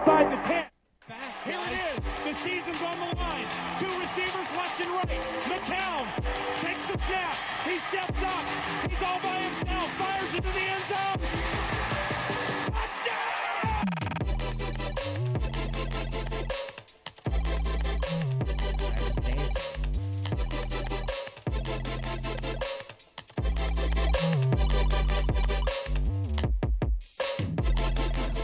inside the 10. Here it is. The season's on the line. Two receivers left and right. McCown takes the snap. He steps up. He's all by himself. Fires into the end zone. Touchdown!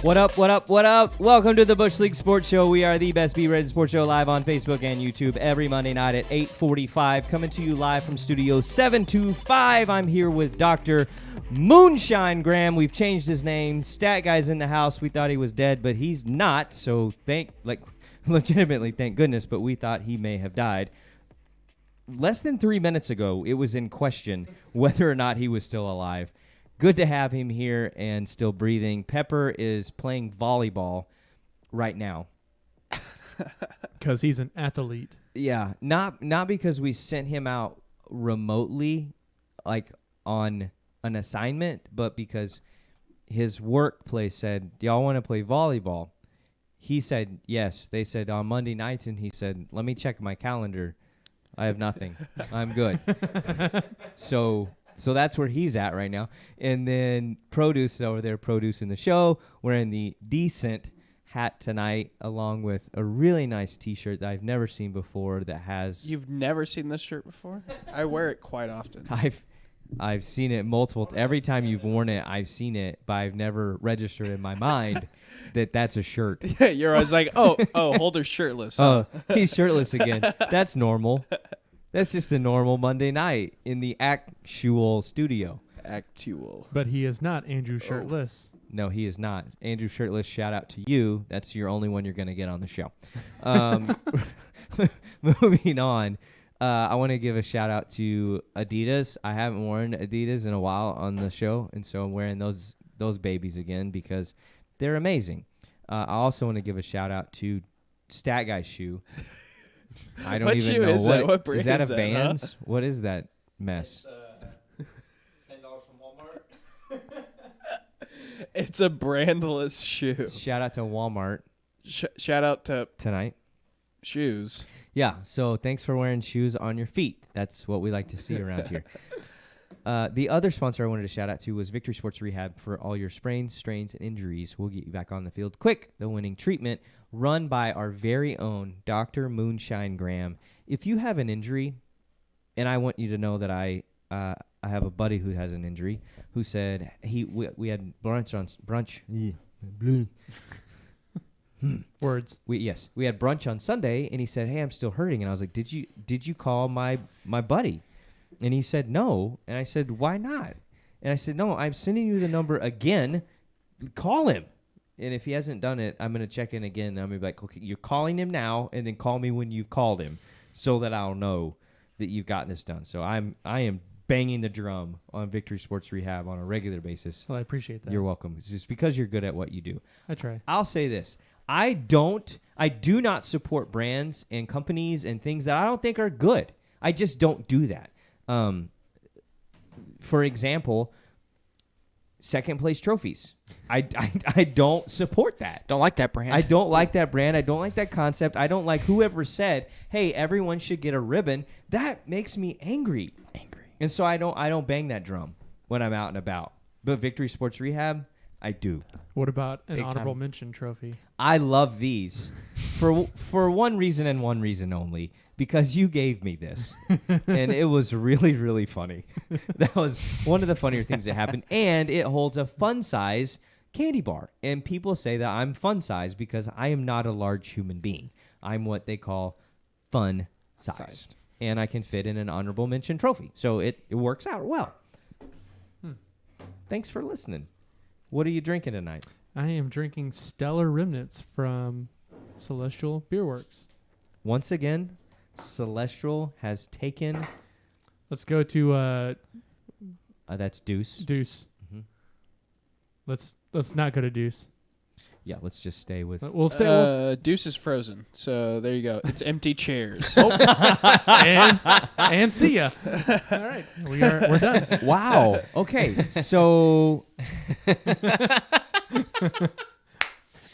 What up, what up, what up? Welcome to the Bush League Sports Show. We are the best B-rated sports show live on Facebook and YouTube every Monday night at 8:45. Coming to you live from Studio 725. I'm here with Dr. Moonshine Graham. We've changed his name. Stat Guy's in the house. We thought he was dead, but he's not. So legitimately, thank goodness, but we thought he may have died. Less than 3 minutes ago, it was in question whether or not he was still alive. Good to have him here and still breathing. Pepper is playing volleyball right now. Because he's an athlete. Yeah, not because we sent him out remotely, like on an assignment, but because his workplace said, y'all want to play volleyball? He said yes. They said on Monday nights, and he said, let me check my calendar. I have nothing. I'm good. So that's where he's at right now. And then Produce is over there producing the show, wearing the decent hat tonight, along with a really nice T-shirt that I've never seen before that has... You've never seen this shirt before? I wear it quite often. I've seen it multiple... Every time you've worn it, I've seen it, but I've never registered in my mind that that's a shirt. Yeah, you're always like, oh, Holder's shirtless. Huh? Oh, he's shirtless again. That's normal. That's just a normal Monday night in the actual studio. Actual. But he is not Andrew Shirtless. No, he is not. Andrew Shirtless, shout out to you. That's your only one you're going to get on the show. Moving on, I want to give a shout out to Adidas. I haven't worn Adidas in a while on the show, and so I'm wearing those babies again because they're amazing. I also want to give a shout out to Stat Guy's shoe. I don't What even shoe know is that? What brand is that. is A that, Vans? huh? What is that mess? $10 from Walmart. It's a brandless shoe. Shout out to Walmart Shout out to tonight. shoes. Yeah, so thanks for wearing shoes on your feet. That's what we like to see around here. The other sponsor I wanted to shout out to was Victory Sports Rehab for all your sprains, strains, and injuries. We'll get you back on the field quick. The winning treatment run by our very own Dr. Moonshine Graham. If you have an injury, and I want you to know that I have a buddy who has an injury who said we had brunch. Words. We had brunch on Sunday, and he said, "Hey, I'm still hurting." And I was like, "Did you call my buddy?" And he said, "No." And I said, "Why not?" And I said, "No, I'm sending you the number again. Call him. And if he hasn't done it, I'm going to check in again. And I'm going to be like, okay, you're calling him now, and then call me when you've called him so that I'll know that you've gotten this done." So I am banging the drum on Victory Sports Rehab on a regular basis. Well, I appreciate that. You're welcome. It's just because you're good at what you do. I try. I'll say this. I do not support brands and companies and things that I don't think are good. I just don't do that. For example, second place trophies. I don't support that. Don't like that brand. I don't like that brand. I don't like that concept. I don't like whoever said, "Hey, everyone should get a ribbon." That makes me angry. And so I don't bang that drum when I'm out and about. But Victory Sports Rehab, I do. What about an Big honorable time. mention trophy? I love these for one reason and one reason only, because you gave me this, and it was really, really funny. That was one of the funnier things that happened, and it holds a fun size candy bar, and people say that I'm fun size because I am not a large human being. I'm what they call fun sized, and I can fit in an honorable mention trophy, so it works out well. Thanks for listening. What are you drinking tonight? I am drinking Stellar Remnants from Celestial Beer Works. Once again, Celestial has taken... Let's go to that's Deuce. Deuce. Mhm. Let's not go to Deuce. Yeah, let's just stay with... We'll stay. Deuce is frozen, so there you go. It's empty chairs. and see ya. All right, we're done. Wow. Okay, so...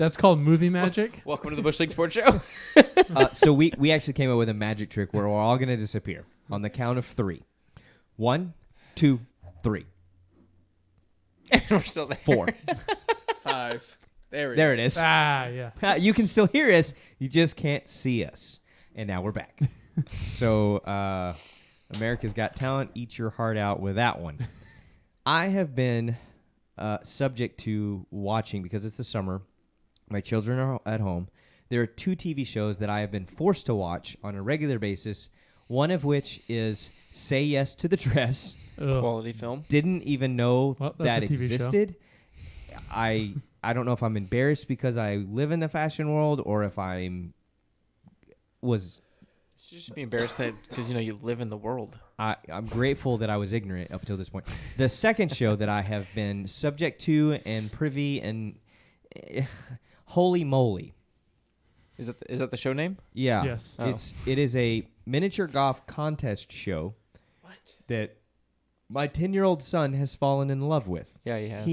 That's called movie magic. Welcome to the Bush League Sports Show. So we actually came up with a magic trick where we're all going to disappear on the count of 3. 1, 2, 3. And we're still there. 4. 5. There There it is. Yeah. You can still hear us. You just can't see us. And now we're back. So America's Got Talent, eat your heart out with that one. I have been subject to watching, because it's the summer, my children are at home. There are 2 TV shows that I have been forced to watch on a regular basis, one of which is Say Yes to the Dress. Ugh. Quality film. Didn't even know Well, that that's a TV show. existed. I don't know if I'm embarrassed because I live in the fashion world or if I'm was You should just be embarrassed because you live in the world. I'm grateful that I was ignorant up until this point. The second show that I have been subject to and privy and holy moly. Is that the show name? Yeah. Yes. Oh. It is a miniature golf contest show. What? That my 10-year-old son has fallen in love with. Yeah, he has.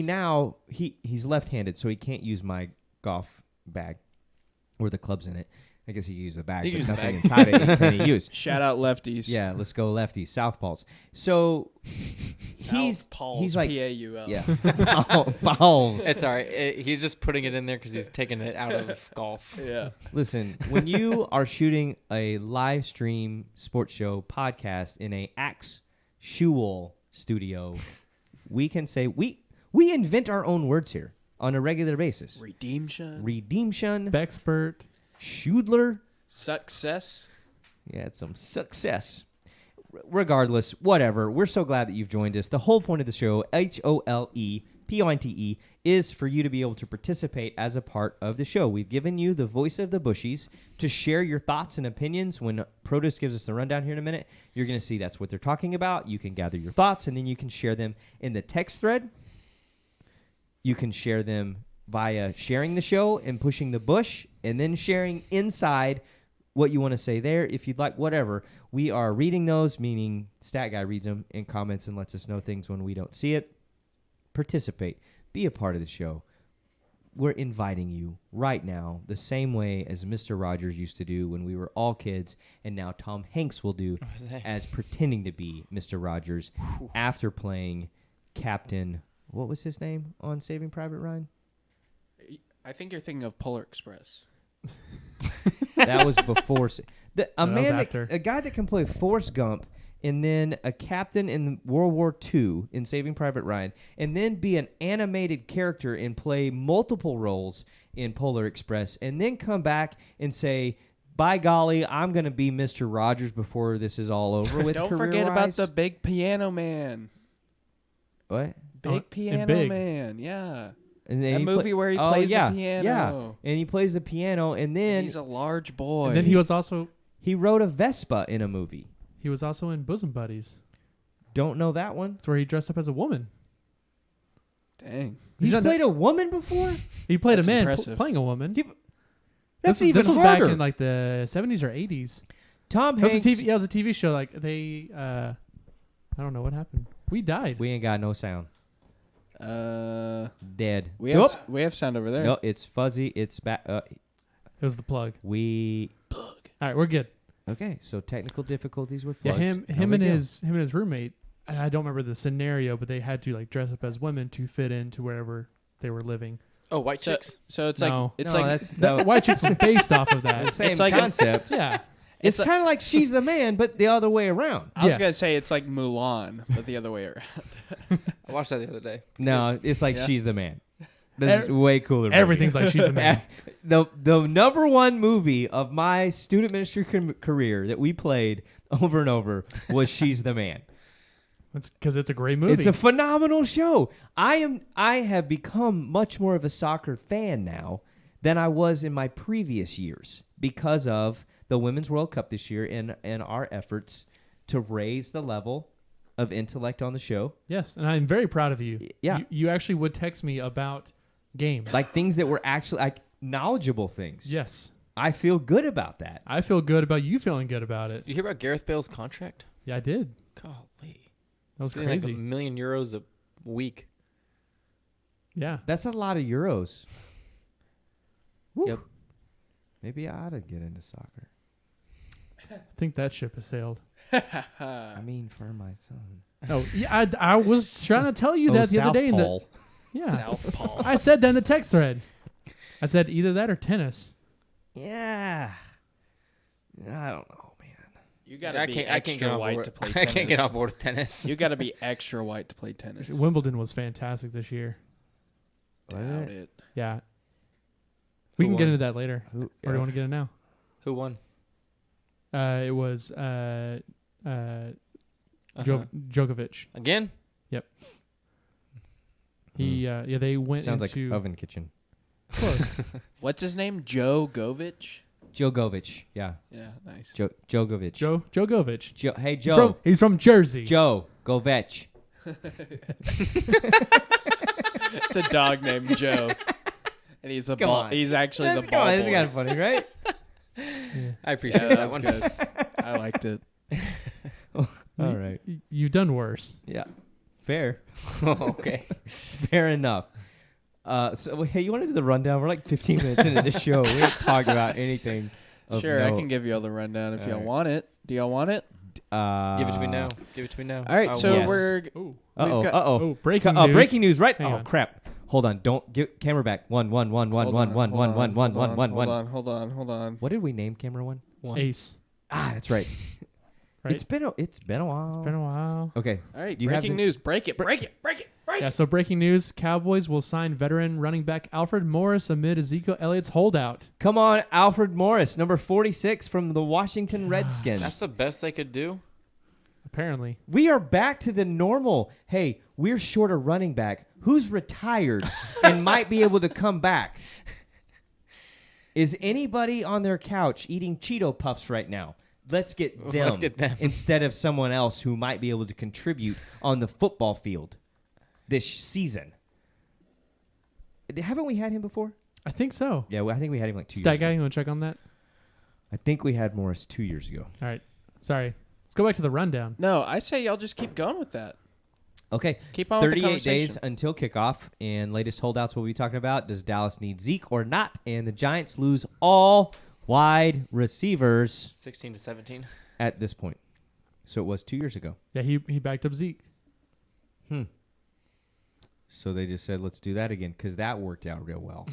He's left-handed, so he can't use my golf bag or the clubs in it. I guess he can use the bag, He can but use the nothing bag. inside it can he use. Shout out lefties. Yeah, let's go lefties, southpaws. So he's like, Paul. yeah, balls. It's all right. He's just putting it in there because he's taking it out of golf. Yeah. Listen, when you are shooting a live stream sports show podcast in a actual studio, we can say we invent our own words here on a regular basis. Redemption. Bexpert. Schudler. Success. Yeah, it's some success. Regardless, whatever. We're so glad that you've joined us. The whole point of the show, HOLEPOINTE, is for you to be able to participate as a part of the show. We've given you the voice of the Bushies to share your thoughts and opinions. When Produce gives us the rundown here in a minute, you're going to see that's what they're talking about. You can gather your thoughts, and then you can share them in the text thread. You can share them via sharing the show and pushing the bush, and then sharing inside what you want to say there. If you'd like, whatever. We are reading those, meaning Stat Guy reads them in comments and lets us know things when we don't see it. Participate. Be a part of the show. We're inviting you right now the same way as Mr. Rogers used to do when we were all kids, and now Tom Hanks will do as pretending to be Mr. Rogers after playing Captain, what was his name on Saving Private Ryan? I think you're thinking of Polar Express. That was before. after. A guy that can play Forrest Gump and then a captain in World War II in Saving Private Ryan, and then be an animated character and play multiple roles in Polar Express, and then come back and say, by golly, I'm going to be Mr. Rogers before this is all over with. Don't forget about the Big Piano Man. What? Big Piano Big. Man, yeah. And then That he movie where he plays the piano. Yeah, and he plays the piano, and then He's a large boy. And then he was also rode a Vespa in a movie. in Bosom Buddies. Don't know that one. It's where he dressed up as a woman. Dang. He's not- played a woman before? He played That's a man impressive. playing a woman. That's this was harder. back in like the 70s or 80s. Tom It was a Hanks. TV. Yeah, it was a TV show. Like they, I don't know what happened. We died. We ain't got no sound. Dead. We Nope. have sound over there. No, it's fuzzy. It's back. It was the plug. We All right, we're good. okay. So technical difficulties with Yeah, plugs. him and his roommate. And I don't remember the scenario, but they had to like dress up as women to fit into wherever they were living. Oh, White Chicks. So it's No. like that's The White Chicks was based off of the that. same it's like a- concept. Yeah. It's It's kind of like She's the Man, but the other way around. I was Yes. gonna say it's like Mulan, but the other way around. I watched that the other day. No, it's like Yeah. She's the Man. This is way cooler. movie. Everything's like She's the Man. the number one movie of my student ministry career that we played over and over was She's the Man. That's because it's a great movie. It's a phenomenal show. I have become much more of a soccer fan now than I was in my previous years because of the Women's World Cup this year and our efforts to raise the level of intellect on the show. Yes, and I'm very proud of you. Yeah. You actually would text me about games. Like things that were actually like knowledgeable things. Yes. I feel good about that. I feel good about you feeling good about it. Did you hear about Gareth Bale's contract? Yeah, I did. Golly. That was It's getting crazy. like €1 million a week. Yeah. That's a lot of euros. Woo. Yep. Maybe I ought to get into soccer. I think that ship has sailed. I mean, for my son. Oh, yeah, I was trying to tell you that the other day. Yeah. Southpaw. I said that in the text thread. I said either that or tennis. Yeah. I don't know, man. You gotta be extra white to play tennis. I can't get on board with tennis. You gotta be extra white to play tennis. Wimbledon was fantastic this year. Doubt it. Yeah. We Who can get won? into that later. Or do you want to get it now? Who won? It was Djokovic. Again? Yep. They went Sounds into like Oven Kitchen. close. What's his name? Joe Govich? Djokovic. Yeah. Yeah, nice. Djokovic. Jokovic. Hey, Joe. He's from Jersey. Joe Govich. It's a dog named Joe. And he's a Come ball. on. He's actually That's the ball That's boy. kind of funny, right? Yeah. I appreciate Yeah, that that's one. good. I liked it. All right. You've done worse. Yeah. Fair. Okay. Fair enough. So, hey, you want to do the rundown? We're like 15 minutes into this show. We haven't talked about anything. Sure, I note. can give you all the rundown if All y'all right. want it. Do y'all want it? Give it to me now. Give it to me now. All right, so Yes. we're... Ooh. Uh-oh. got- Uh-oh. Oh, breaking news. Breaking news, right? Hang Oh, on. crap. Hold on. Don't get camera back. One. Hold on. What did we name camera one? Ace. Ah, that's right. Right? It's been a while. It's been a while. Okay. All right, Do you have breaking the- news. Break it. Yeah, so breaking news. Cowboys will sign veteran running back Alfred Morris amid Ezekiel Elliott's holdout. Come on, Alfred Morris, number 46 from the Washington Redskins. That's the best they could do. Apparently. We are back to the normal. Hey, we're short a running back who's retired and might be able to come back. Is anybody on their couch eating Cheeto Puffs right now? Let's get them, Let's get them. instead of someone else who might be able to contribute on the football field this season. Haven't we had him before? I think so. Yeah, well, I think we had him like 2 years Stat guy, ago. you want to check on that? I think we had Morris 2 years ago. All right. Sorry. Let's go back to the rundown. No, I say y'all just keep going with that. Okay. Keep on with the 38 conversation. days until kickoff, and latest holdouts we'll be talking about. Does Dallas need Zeke or not? And the Giants lose all wide receivers 16 to 17. at this point. So it was 2 years ago. Yeah, he backed up Zeke. So they just said, let's do that again, because that worked out real well.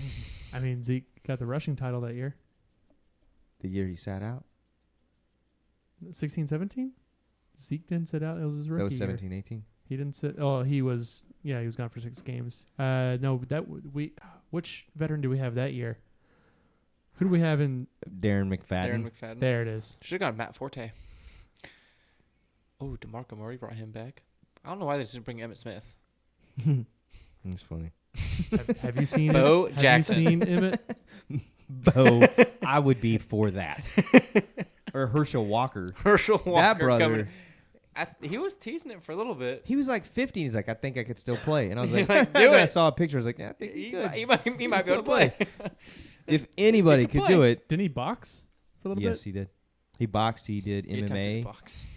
I mean, Zeke got the rushing title that year. The year he sat out, 16, 17? Zeke didn't sit out. It was his rookie that was year. 17, 18. He didn't sit. Oh, he was gone for 6 games. No, which veteran do we have that year? Who do we have in? Darren McFadden. Darren McFadden. There it is. Should have got Matt Forte. Oh, DeMarco Murray brought him back. I don't know why they didn't bring Emmitt Smith. That's funny. Have you seen Bo Have Jackson. you seen Emmett? Bo, I would be for that. Or Herschel Walker. Herschel Walker. That brother. coming- he was teasing it for a little bit. He was like 50. He's like, I think I could still play. And I was like, Like, do then I it. saw a picture. I was like, yeah, I think He he could. might be able to play. If anybody he could could do play. it, Didn't he box for a little yes, bit? he did. He boxed. He did He attempted MMA. box.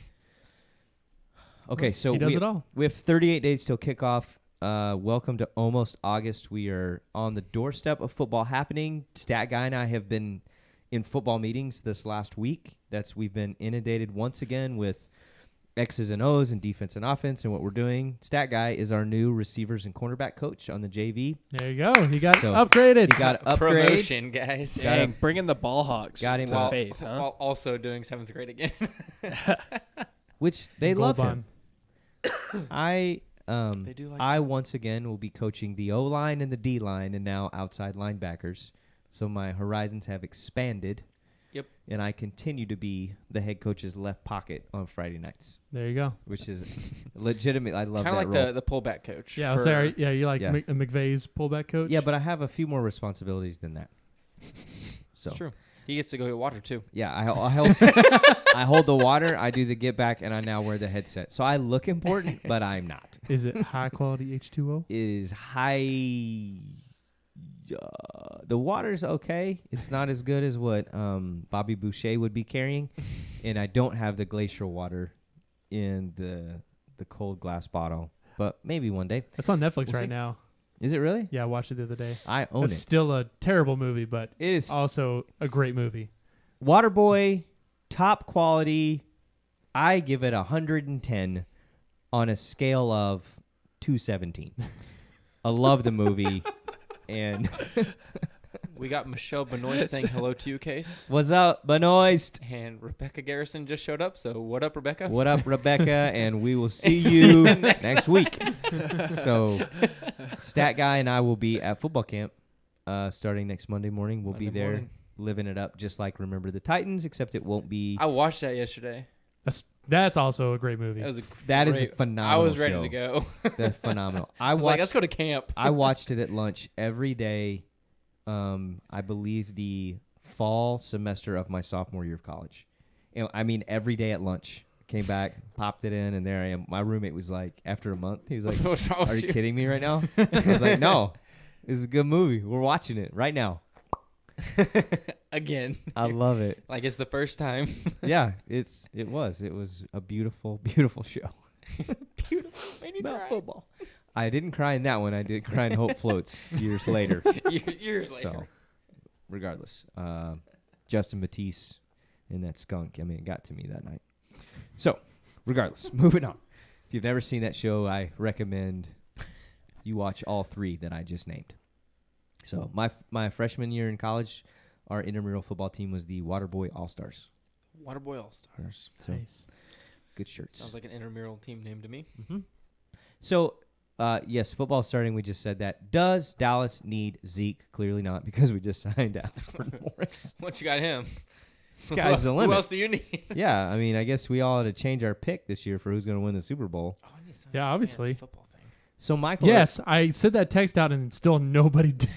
Okay, so he does it all. we have 38 days till kickoff. Welcome to almost August. We are on the doorstep of football happening. Stat Guy and I have been in football meetings this last week. We've been inundated once again with X's and O's and defense and offense and what we're doing. Stat Guy is our new receivers and cornerback coach on the JV. There you go. He got So, upgraded. He got upgrade. Promotion, guys. Got Dang, him. bringing the ball hawks Got him to while- faith, huh? While also doing 7th grade again. Which they Gold love bond. him. I They do like I once again will be coaching the O line and the D line and now outside linebackers. So my horizons have expanded. Yep. And I continue to be the head coach's left pocket on Friday nights, There you go. which is legitimate. I love kind that of like role. the pullback coach. Yeah, I'll for- say, you're like Yeah. McVay's pullback coach. Yeah, but I have a few more responsibilities than that. So It's true. He gets to go get water too. yeah, I hold I hold the water. I do the get back, and I now wear the headset. So I look important, but I'm not. Is it high quality H2O? It is high. The water's okay. It's not as good as what Bobby Boucher would be carrying, and I don't have the glacial water in the cold glass bottle. But maybe one day. That's on Netflix We'll right see. now. Is it really? Yeah, I watched it the other day. I own It's it. still a terrible movie, but It is also a great movie. Waterboy, top quality. I give it 110 on a scale of 217. I love the movie, and We got Michelle Benoist saying hello to you, Case. what's up, Benoist? And Rebecca Garrison just showed up. So what up, Rebecca? What up, Rebecca? And we will see you next week. So, Stat Guy and I will be at football camp starting next Monday morning. We'll be Monday there morning. living it up just like Remember the Titans, except it won't be. I watched that yesterday. That's also a great movie. That is a great- phenomenal I was ready show. to go. That's phenomenal. I was like, let's go to camp. I watched it at lunch every day. I believe the fall semester of my sophomore year of college. I mean, every day at lunch. Came back, popped it in, and there I am. My roommate was like, after a month, he was like, What's wrong "Are with you kidding me right now?" I was like, "No, it's a good movie. We're watching it right now." Again. I love it. Like it's the first time. Yeah, it was a beautiful, beautiful show. Beautiful. Made me About cry. football. I didn't cry in that one. I did cry in Hope Floats years later. Years later. So, regardless, Justin Matisse and that skunk. I mean, it got to me that night. So, regardless, moving on. If you've never seen that show, I recommend you watch all three that I just named. So, my freshman year in college, our intramural football team was the Waterboy All Stars. Waterboy All Stars. So, Nice. good shirts. Sounds like an intramural team name to me. Mm-hmm. So, yes, football starting. We just said that. Does Dallas need Zeke? Clearly not, because we just signed Alfred Morris. Once you got him, Sky's the who limit. else do you need? Yeah, I mean, I guess we all had to change our pick this year for who's going to win the Super Bowl. Oh, I need some Yeah, fantasy obviously. Football thing. So, Michael, Yes, I sent that text out and still nobody did.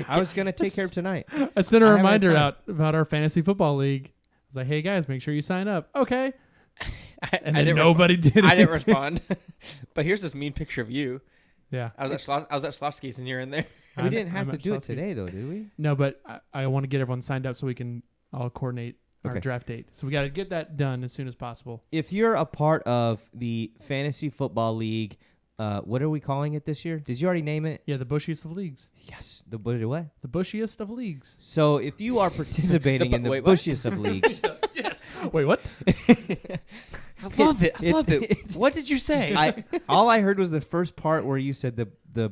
I was going to take care of tonight. I sent a I haven't had reminder time. out about our fantasy football league. I was like, hey guys, make sure you sign up. Okay. And then didn't nobody did it. I didn't respond. But here's this mean picture of you. Yeah. I was at Slotski's and you're in there. We I'm- didn't have I'm to at do it Schlotzsky's. today, though, did we? No, but I want to get everyone signed up so we can all coordinate our Okay. draft date. So we got to get that done as soon as possible. If you're a part of the Fantasy Football League, what are we calling it this year? Did you already name it? Yeah, the bushiest of leagues. Yes. The what? The bushiest of leagues. So if you are participating in the wait, what? bushiest of leagues, Wait, what? I love it. I love it. it's- What did you say? all I heard was the first part where you said the.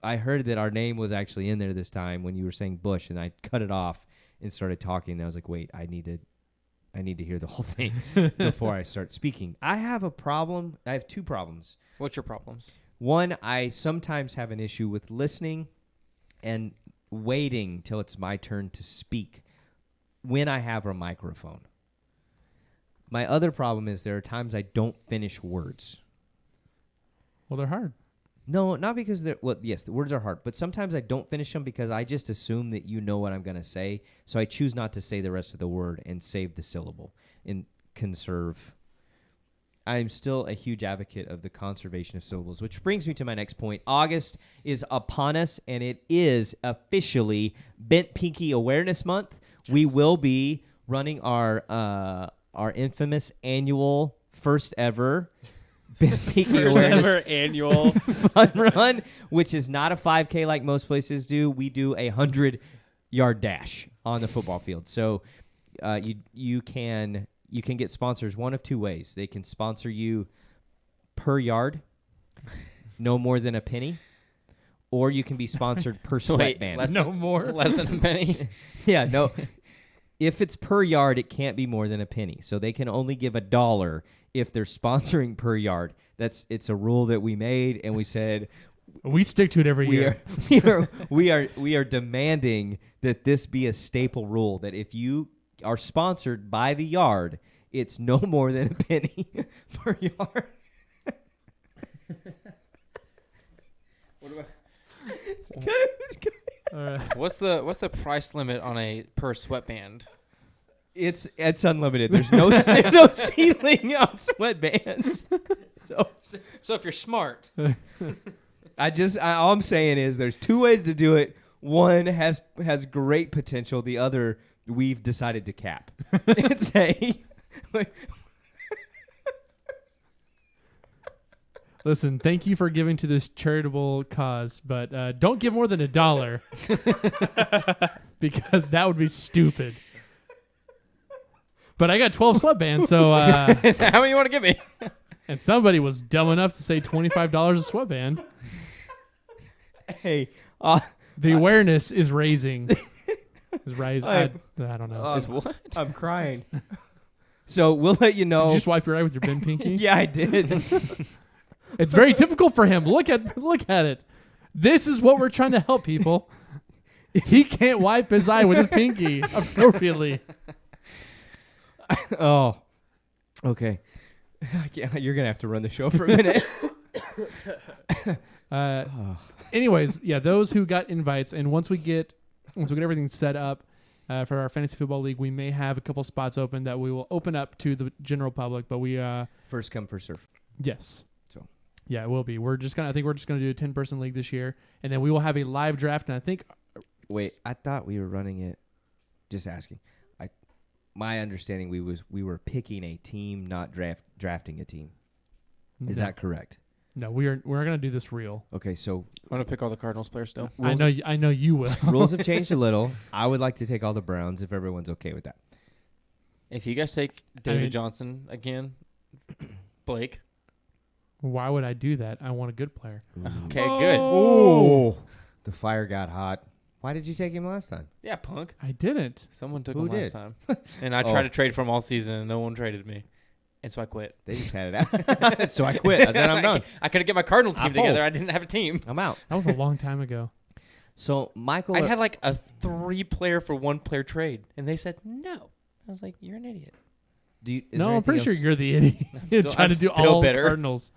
I heard that our name was actually in there this time when you were saying Bush, and I cut it off and started talking. And I was like, wait, I need to hear the whole thing before I start speaking. I have a problem. I have two problems. What's your problems? One, I sometimes have an issue with listening and waiting till it's my turn to speak when I have a microphone. My other problem is there are times I don't finish words. Well, they're hard. No, not because they're, well, yes, the words are hard, but sometimes I don't finish them because I just assume that you know what I'm going to say, so I choose not to say the rest of the word and save the syllable and conserve. I'm still a huge advocate of the conservation of syllables, which brings me to my next point. August is upon us, and it is officially Bent Pinky Awareness Month. Yes. We will be running our infamous annual first ever Bent Pinky Awareness annual. fun run, which is not a 5K like most places do. We do a 100-yard dash on the football field. So you can get sponsors one of two ways. They can sponsor you per yard, no more than a penny, or you can be sponsored per sweatband. less No more. Less than a penny. Yeah, no. If it's per yard, it can't be more than a penny. So they can only give $1 if they're sponsoring per yard. It's a rule that we made, and we said We stick to it every year. we are demanding that this be a staple rule, that if you are sponsored by the yard, it's no more than a penny per yard. What about All right. what's the price limit on a per sweatband? It's unlimited. There's no ceiling on sweatbands. So if you're smart, All I'm saying is there's two ways to do it. One has great potential. The other we've decided to cap and say, Listen, thank you for giving to this charitable cause, but don't give more than $1 because that would be stupid. But I got 12 sweatbands, so How many you want to give me? and somebody was dumb enough to say $25 a sweatband. Hey, The awareness is raising. Is rising. I don't know. Is what? I'm crying. So we'll let you know. Did you just wipe your eye with your bin pinky? Yeah, I did. It's very difficult for him. Look at it. This is what we're trying to help people. He can't wipe his eye with his pinky appropriately. Oh, okay. You're gonna have to run the show for a minute. Anyways, yeah, those who got invites, and once we get everything set up for our fantasy football league, we may have a couple spots open that we will open up to the general public. But we First come, first serve. yes, So yeah, it will be. I think we're just gonna do a 10-person league this year, and then we will have a live draft. And I think wait, I thought we were running it. Just asking. My understanding we were picking a team, not drafting a team. Is that correct? No, we're gonna do this real. Okay, so I want to pick all the Cardinals players still. I know you will. rules have changed a little. I would like to take all the Browns if everyone's okay with that. If you guys take David Johnson again, Blake. Why would I do that? I want a good player. Okay, good. Oh, the fire got hot. Why did you take him last time? Yeah, punk. I didn't. Someone took Who him last did? time. And I tried to trade for him all season, and no one traded me. And so I quit. They just had it out. So I quit. I said I'm done. I couldn't get my Cardinal team I together. fold. I didn't have a team. I'm out. That was a long time ago. So Michael, I had like a 3-player for 1-player trade, and they said no. I was like, "You're an idiot." I'm pretty sure you're the idiot. You're still- trying I'm to do still all bitter. Cardinals.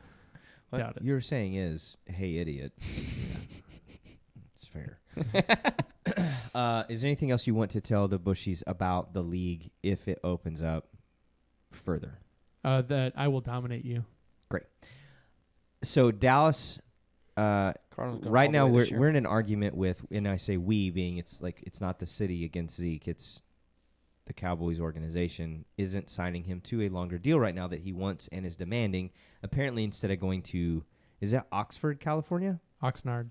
What? Doubt it. You're saying is, hey, idiot. It's fair. Is there anything else you want to tell the Bushies about the league if it opens up further? That I will dominate you. So Dallas, Cardinals going right all the now way this year. we're in an argument with, and I say we being it's not the city against Zeke, it's the Cowboys organization isn't signing him to a longer deal right now that he wants and is demanding. Apparently, instead of going to, is that Oxford, California? Oxnard.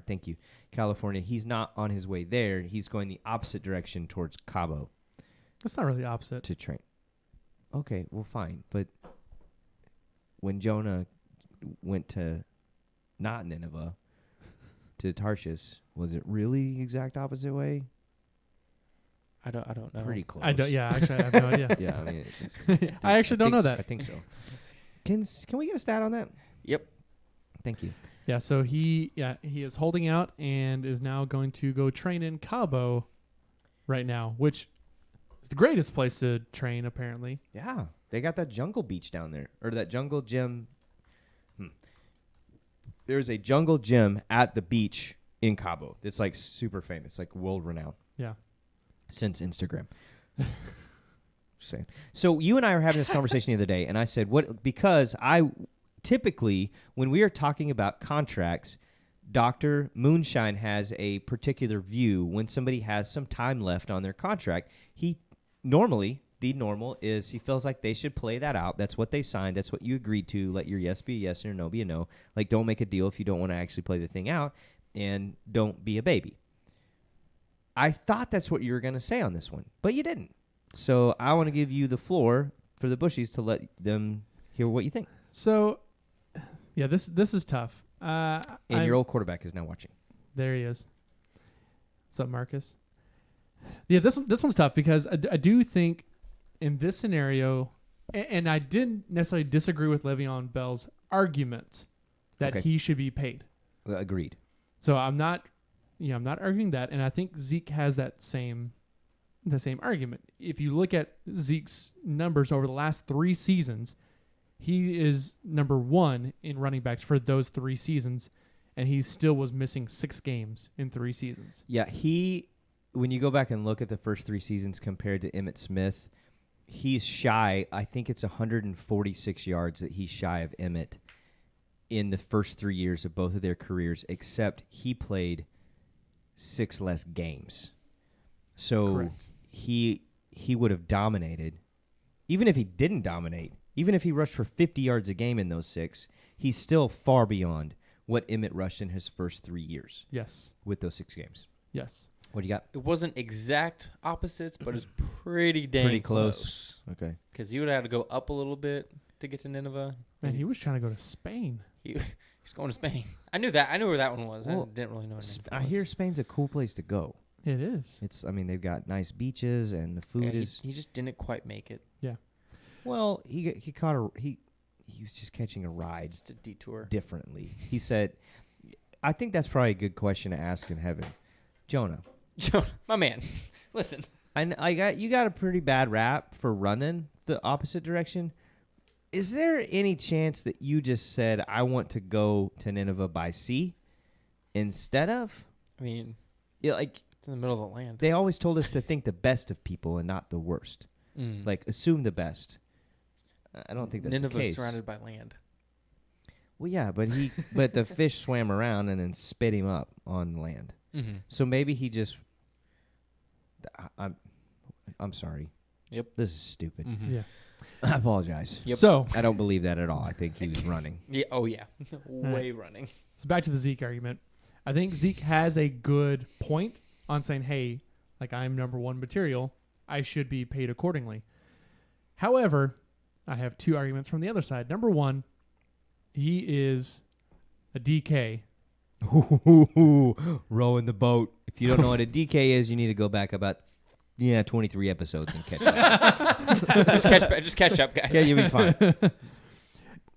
Thank you. California. He's not on his way there. He's going the opposite direction towards Cabo That's not really opposite. to train. Okay, well, fine. But when Jonah went to not Nineveh, to Tarshish, was it really the exact opposite way? I don't know. Pretty close. I don't. Yeah, actually, I have no idea. Yeah, I mean, I actually don't know that. I think so. Can we get a stat on that? Yep. Thank you. Yeah, so he is holding out and is now going to go train in Cabo right now, which is the greatest place to train, apparently. Yeah, they got that jungle beach down there, or that jungle gym. There's a jungle gym at the beach in Cabo. It's like super famous, like world renowned. Yeah. Since Instagram. Just saying. So you and I were having this conversation the other day, and I said, because I typically, when we are talking about contracts, Dr. Moonshine has a particular view. When somebody has some time left on their contract, the normal is he feels like they should play that out. That's what they signed. That's what you agreed to. Let your yes be a yes and your no be a no. Like, don't make a deal if you don't want to actually play the thing out, and don't be a baby. I thought that's what you were going to say on this one, but you didn't. So I want to give you the floor for the Bushies to let them hear what you think. So, yeah, this is tough. And your old quarterback is now watching. There he is. What's up, Marcus? Yeah, this one's tough because I do think in this scenario, and I didn't necessarily disagree with Le'Veon Bell's argument that Okay. he should be paid. Agreed. So I'm not arguing that, and I think Zeke has the same argument. If you look at Zeke's numbers over the last 3 seasons, he is number 1 in running backs for those 3 seasons, and he still was missing 6 games in 3 seasons. Yeah, when you go back and look at the first 3 seasons compared to Emmitt Smith, he's shy. I think it's 146 yards that he's shy of Emmitt in the first 3 years of both of their careers, except he played 6 less games. So Correct. he would have dominated. Even if he didn't dominate, even if he rushed for 50 yards a game in those 6, he's still far beyond what Emmett rushed in his first 3 years Yes. with those 6 games. Yes. What do you got? It wasn't exact opposites, but it's pretty dang Pretty close. Okay. Because he would have to go up a little bit to get to Nineveh. Man, he was trying to go to Spain. He's going to Spain. I knew that. I knew where that one was. Well, I didn't really know what it I was. hear Spain's a cool place to go. It is. They've got nice beaches and the food is. He just didn't quite make it. Well, he was just catching a ride Just a detour. differently. He said, I think that's probably a good question to ask in heaven. Jonah, My man, listen. you got a pretty bad rap for running the opposite direction. Is there any chance that you just said, I want to go to Nineveh by sea instead of? I mean, Like, it's in the middle of the land. they always told us to think the best of people and not the worst. Like, assume the best. I don't think that's the Nineveh's case. surrounded by land. Well, yeah, but the fish swam around and then spit him up on land. Mm-hmm. So maybe he just. I'm sorry. Yep. This is stupid. Mm-hmm. Yeah. I apologize. Yep. So I don't believe that at all. I think he was running. Yeah. Oh yeah. Way running. back to the Zeke argument. I think Zeke has a good point on saying, hey, like I'm number one material. I should be paid accordingly. However, I have 2 arguments from the other side. Number one, he is a DK. Rowing the boat. If you don't know what a DK is, you need to go back about 23 episodes and catch up. just catch up, guys. Yeah, you'll be fine.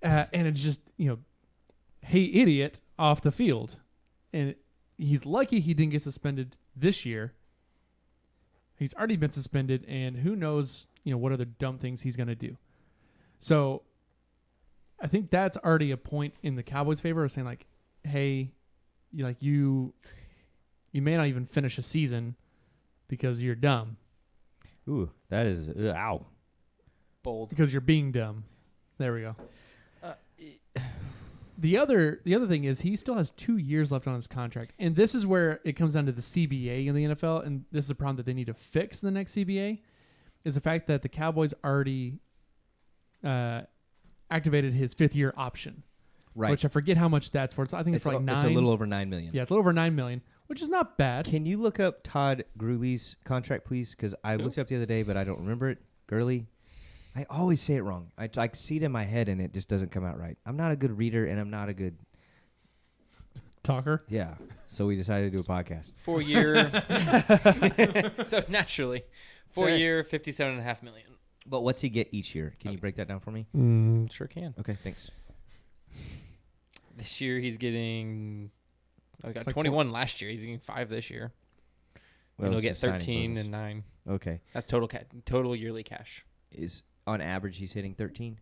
And it's just, hey, idiot, off the field. And he's lucky he didn't get suspended this year. He's already been suspended, and who knows, what other dumb things he's going to do. So I think that's already a point in the Cowboys' favor of saying, like, hey, you may not even finish a season because you're dumb. Ooh, that is ow. Bold. Because you're being dumb. There we go. The other thing is he still has 2 years left on his contract, and this is where it comes down to the CBA in the NFL, and this is a problem that they need to fix in the next CBA, is the fact that the Cowboys already activated his 5th-year option, Right. which I forget how much that's for. So I think it's for like 9. It's a little over $9 million. Yeah, it's a little over $9 million, which is not bad. Can you look up Todd Gurley's contract, please? Because I looked it up the other day, but I don't remember it. Gurley. I always say it wrong. I see it in my head, and it just doesn't come out right. I'm not a good reader, and I'm not a good... Talker. Yeah. So we decided to do a podcast. 4-year. So naturally, 4-year, $57.5 million. But what's he get each year? Can you break that down for me? Sure can. Okay, thanks. This year he's getting. I got like 21 last year. He's getting 5 this year. Well, And he'll it's get the signing 13 bonus. and 9. Okay. That's total yearly cash. Is on average he's hitting 13?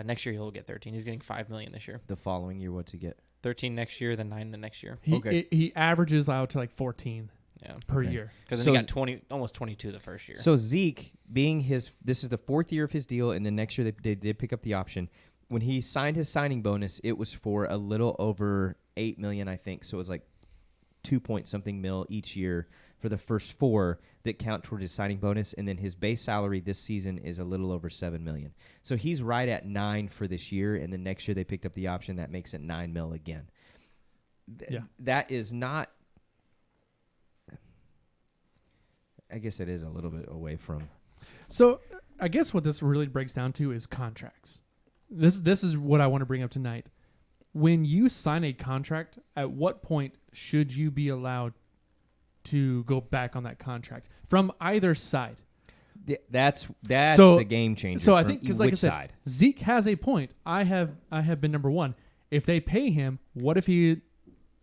Next year he'll get 13. He's getting $5 million this year. The following year, what's he get? 13 next year, then 9 the next year. He averages out to like 14 Yeah. per Okay. year. Because then So he got 20, almost 22 the first year. So Zeke, this is the 4th year of his deal, and then next year they did pick up the option. When he signed his signing bonus, it was for a little over $8 million, I think. So it was like 2-point-something mil each year for the first 4 that count toward his signing bonus, and then his base salary this season is a little over $7 million. So he's right at 9 for this year, and then next year they picked up the option that makes it $9 million again. Yeah. That is not. I guess it is a little bit away from. So I guess what this really breaks down to is contracts. This is what I want to bring up tonight. When you sign a contract, at what point should you be allowed to go back on that contract from either side? That's So- the game changer. So I from think because like I which said, side? Zeke has a point. I have been number one. If they pay him, what if he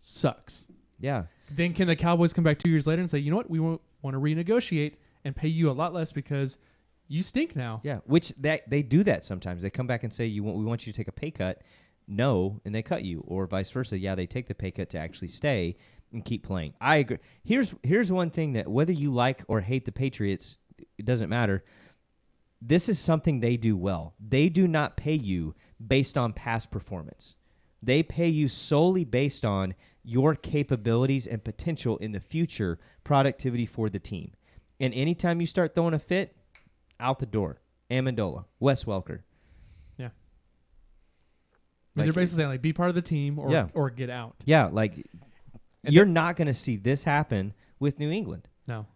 sucks? Yeah. Then can the Cowboys come back 2 years later and say, you know what, we want to renegotiate and pay you a lot less because you stink now? Yeah, which they do that sometimes. They come back and say we want you to take a pay cut. No, and they cut you, or vice versa. Yeah, they take the pay cut to actually stay and keep playing. I agree. Here's one thing that whether you like or hate the Patriots, it doesn't matter. This is something they do well. They do not pay you based on past performance. They pay you solely based on your capabilities and potential in the future, productivity for the team. And anytime you start throwing a fit, out the door. Amendola, Wes Welker. Yeah. And they're basically saying, like, be part of the team or get out. Yeah, like, And you're not going to see this happen with New England. No.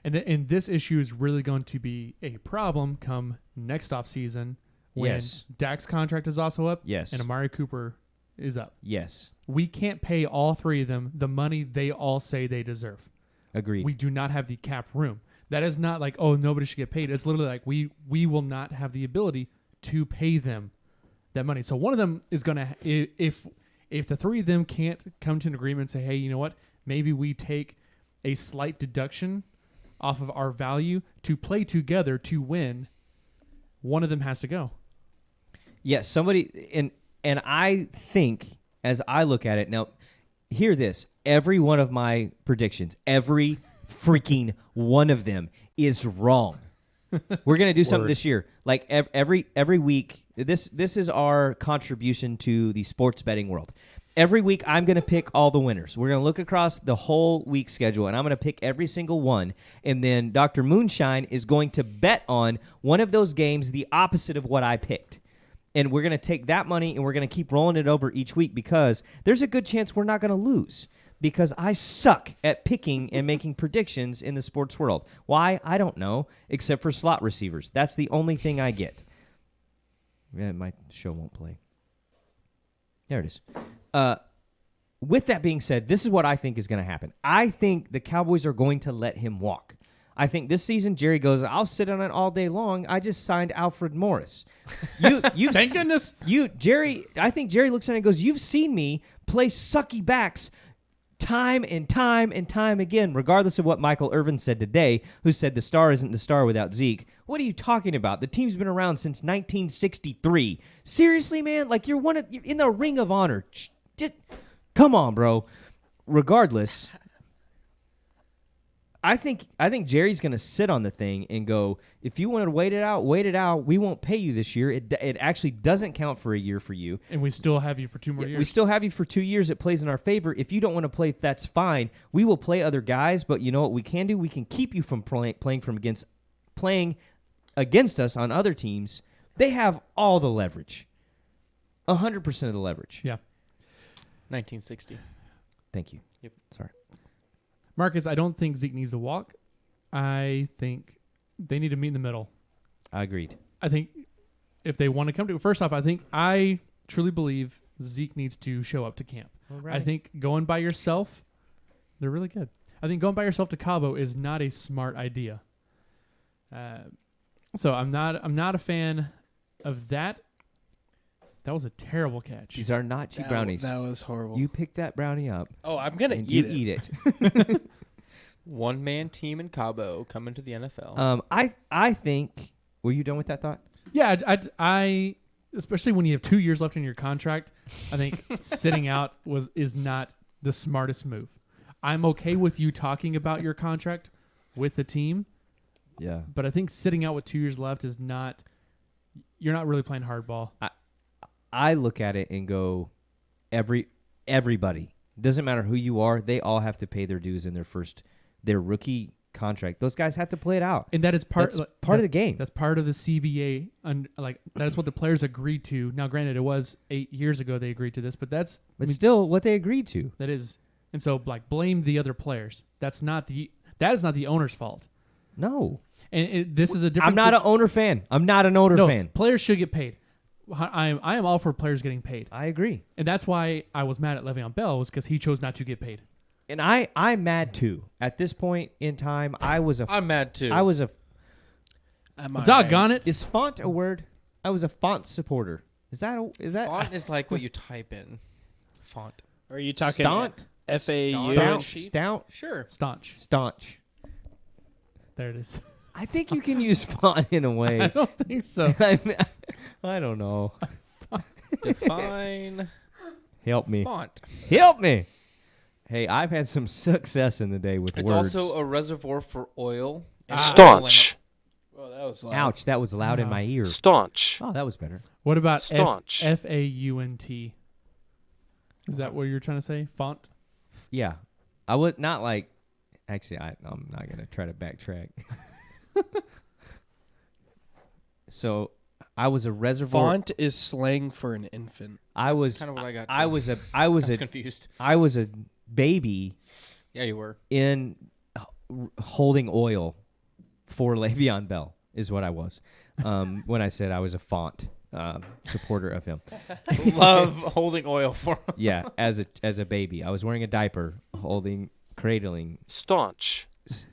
And this issue is really going to be a problem come next offseason when Yes. Dak's contract is also up Yes. and Amari Cooper is up. Yes. We can't pay all three of them the money they all say they deserve. Agreed. We do not have the cap room. That is not like, oh, nobody should get paid. It's literally like we will not have the ability to pay them that money. So one of them is going to, if the three of them can't come to an agreement and say, hey, you know what, maybe we take a slight deduction off of our value to play together to win, one of them has to go. Yes, somebody, and I think, as I look at it, now, hear this. Every one of my predictions, every freaking one of them is wrong. We're going to do something this year. Like every week, this is our contribution to the sports betting world. Every week, I'm going to pick all the winners. We're going to look across the whole week schedule, and I'm going to pick every single one. And then Dr. Moonshine is going to bet on one of those games the opposite of what I picked. And we're going to take that money, and we're going to keep rolling it over each week because there's a good chance we're not going to lose because I suck at picking and making predictions in the sports world. Why? I don't know, except for slot receivers. That's the only thing I get. Yeah, my show won't play. There it is. With that being said, this is what I think is going to happen. I think the Cowboys are going to let him walk. I think this season Jerry goes, I'll sit on it all day long. I just signed Alfred Morris. You Thank goodness. Jerry, I think Jerry looks at it and goes, you've seen me play sucky backs time and time and time again, regardless of what Michael Irvin said today, who said the star isn't the star without Zeke. What are you talking about? The team's been around since 1963. Seriously, man? Like you're in the Ring of Honor. Just, come on, bro. Regardless, I think Jerry's going to sit on the thing and go, if you want to wait it out. We won't pay you this year. It actually doesn't count for a year for you. And we still have you for 2 more years. We still have you for 2 years. It plays in our favor. If you don't want to play, that's fine. We will play other guys, but you know what we can do? We can keep you from playing against us on other teams. They have all the leverage. 100% of the leverage. Yeah. 1960. Thank you. Yep. Sorry. Marcus, I don't think Zeke needs to walk. I think they need to meet in the middle. I agreed. I think if they want to come to it, first off, I truly believe Zeke needs to show up to camp. Right. I think going by yourself, they're really good. I think going by yourself to Cabo is not a smart idea. So I'm not a fan of that. That was a terrible catch. These are not cheap brownies. That was horrible. You pick that brownie up. Oh, I'm going to and eat you it. eat it. One-man team in Cabo coming to the NFL. I think. Were you done with that thought? Yeah, I especially when you have 2 years left in your contract, I think sitting out is not the smartest move. I'm okay with you talking about your contract with the team. Yeah. But I think sitting out with 2 years left is not. You're not really playing hardball. I look at it and go, everybody, doesn't matter who you are, they all have to pay their dues in their rookie contract. Those guys have to play it out. And that is part of the game. That's part of the CBA. That's what the players agreed to. Now, granted, it was 8 years ago they agreed to this, but still what they agreed to. That is, and so blame the other players. That is not the owner's fault. No. And this is a different. I'm not an owner fan. I'm not an owner fan. Players should get paid. I am all for players getting paid. I agree. And that's why I was mad at Le'Veon Bell, was because he chose not to get paid. And I'm mad too. At this point in time, I'm mad too. I'm doggone it. Is font a word? I was a font supporter. Is that font is like what you type in. Font. Are you talking Staunt? FAU? Stout? Sure. Staunch. There it is. I think you can use font in a way. I don't think so. I don't know. Define. Help me. Font. Help me. Hey, I've had some success in the day with It's words. also a reservoir for oil. Staunch. Oh, that was loud. Ouch, that was loud in my ear. Staunch. Oh, that was better. What about Staunch. FAUNT? Is that what you're trying to say? Font? Yeah. I would not like... Actually, I'm not going to try to backtrack. So, I was a reservoir. Font is slang for an infant. I was kind of what I got. I too. was I was a confused. I was a baby Yeah, you were. in holding oil for Le'Veon Bell is what I was. When I said I was a Font supporter of him. Love holding oil for him. Yeah, as a baby, I was wearing a diaper, cradling. Staunch.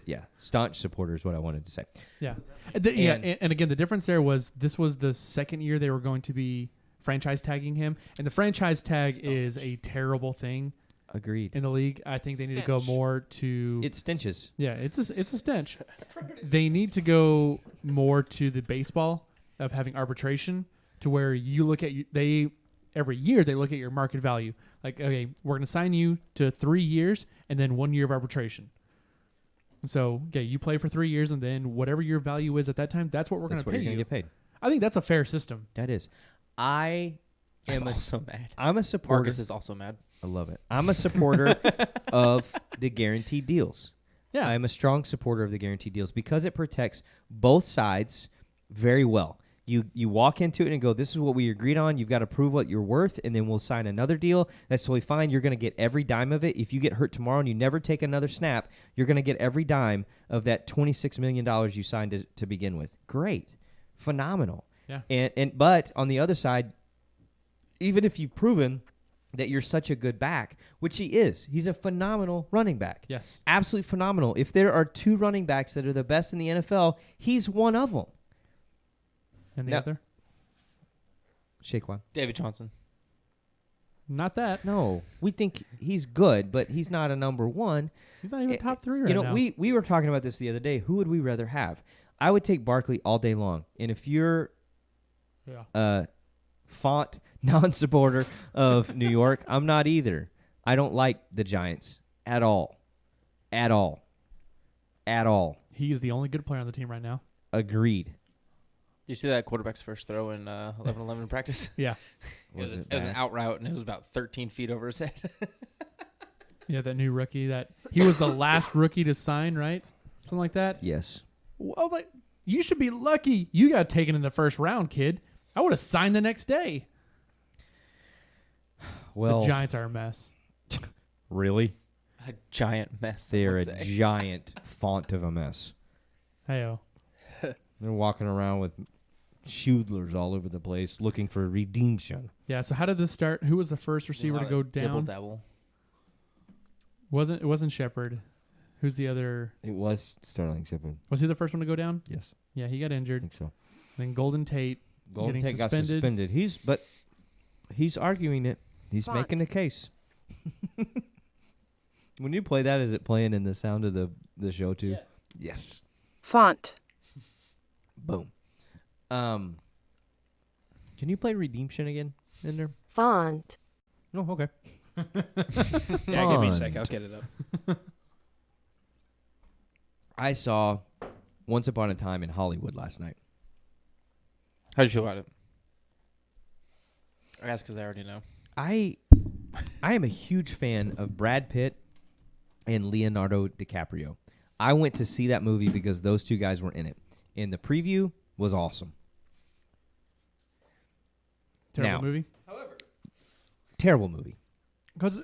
Yeah, staunch supporter is what I wanted to say. Yeah. And- And again, the difference there was this was the second year they were going to be franchise tagging him, and the franchise tag is a terrible thing Agreed. in the league. I think they need to go Stench. more to It stenches. yeah, it's a stench. They need to go more to the baseball of having arbitration to where you look at every year they look at your market value. Like, okay, we're going to sign you to 3 years and then 1 year of arbitration. So, okay, you play for 3 years and then whatever your value is at that time, that's what we're going That's to what pay you're you. gonna get paid. I think that's a fair system. That is. I am I'm a also mad. I'm a supporter. Marcus is also mad. I love it. I'm a supporter of the guaranteed deals. Yeah. I'm a strong supporter of the guaranteed deals because it protects both sides very well. You walk into it and go, this is what we agreed on. You've got to prove what you're worth, and then we'll sign another deal. That's totally fine. You're going to get every dime of it. If you get hurt tomorrow and you never take another snap, you're going to get every dime of that $26 million you signed to begin with. Great. Phenomenal. Yeah. But on the other side, even if you've proven that you're such a good back, which he is, he's a phenomenal running back. Yes. Absolutely phenomenal. If there are 2 running backs that are the best in the NFL, he's one of them. And the No. other? Shaquan. David Johnson. Not that. No, we think he's good, but he's not a number one. He's not even Eh, top 3 right You know, now. we were talking about this the other day. Who would we rather have? I would take Barkley all day long. And if you're yeah. a Font non-supporter of New York, I'm not either. I don't like the Giants at all. At all. At all. He is the only good player on the team right now. Agreed. Did you see that quarterback's first throw in 11-11 in practice? Yeah. It was an bad? out route, and it was about 13 feet over his head. Yeah, that new rookie that he was the last rookie to sign, right? Something like that. Yes. Well, like, you should be lucky you got taken in the first round, kid. I would have signed the next day. Well, The Giants are a mess. really? A giant mess. They're a I would say. giant font of a mess. Hey-oh. They're walking around with Schudlers all over the place looking for redemption. Yeah, so how did this start? Who was the first receiver to go down? Dibble-dabble. It wasn't Shepard. Who's the other? It was Sterling Shepard. Was he the first one to go down? Yes, Yeah, he got I injured. think so. Then Golden Tate. Golden Getting Tate got suspended. suspended. He's arguing it. He's Font. making a case. When you play that, is it playing in the sound of the show too? Yeah. Yes. Font. Boom. Can you play Redemption again in there? Font. Oh, okay. Yeah, give me a sec. Font. I'll get it up. I saw Once Upon a Time in Hollywood last night. How'd you feel about it? I ask because I already know. I am a huge fan of Brad Pitt and Leonardo DiCaprio. I went to see that movie because those 2 guys were in it. And the preview was awesome. Terrible Now- movie. Terrible movie. Because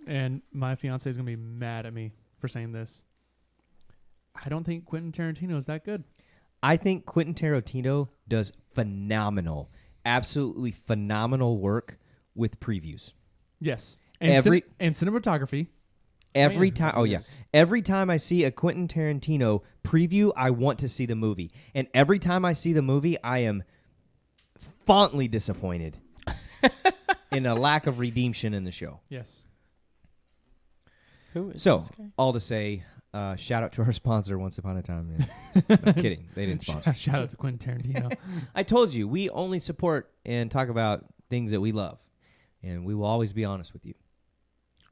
and my fiance is gonna be mad at me for saying this. I don't think Quentin Tarantino is that good. I think Quentin Tarantino does phenomenal, absolutely phenomenal work with previews. Yes, and and cinematography. Every Man, time, oh yeah, yes. every time I see a Quentin Tarantino preview, I want to see the movie, and every time I see the movie, I am fondly disappointed in a lack of redemption in the show. Yes. Who is So, this guy? all to say, shout out to our sponsor, Once Upon a Time. Man. I'm kidding, they didn't sponsor. Shout out to Quentin Tarantino. I told you, we only support and talk about things that we love, and we will always be honest with you.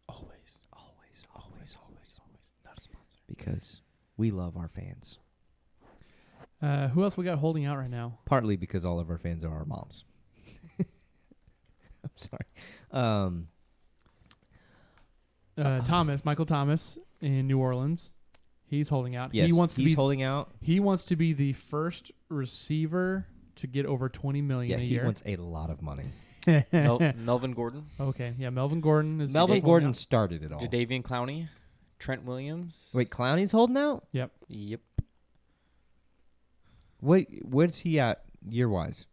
Always. Not a sponsor. Because we love our fans. Who else we got holding out right now? Partly because all of our fans are our moms. I'm sorry. Michael Thomas in New Orleans. He's holding out. Yes, he wants to he's be holding out. He wants to be the first receiver to get over $20 million a he year. wants a lot of money. Melvin Gordon, Okay, yeah, Melvin Gordon is Melvin holding Gordon out. started it all. Jadavian Clowney, Trent Williams. Wait, Clowney's holding out? Yep. Yep. What's he at year-wise?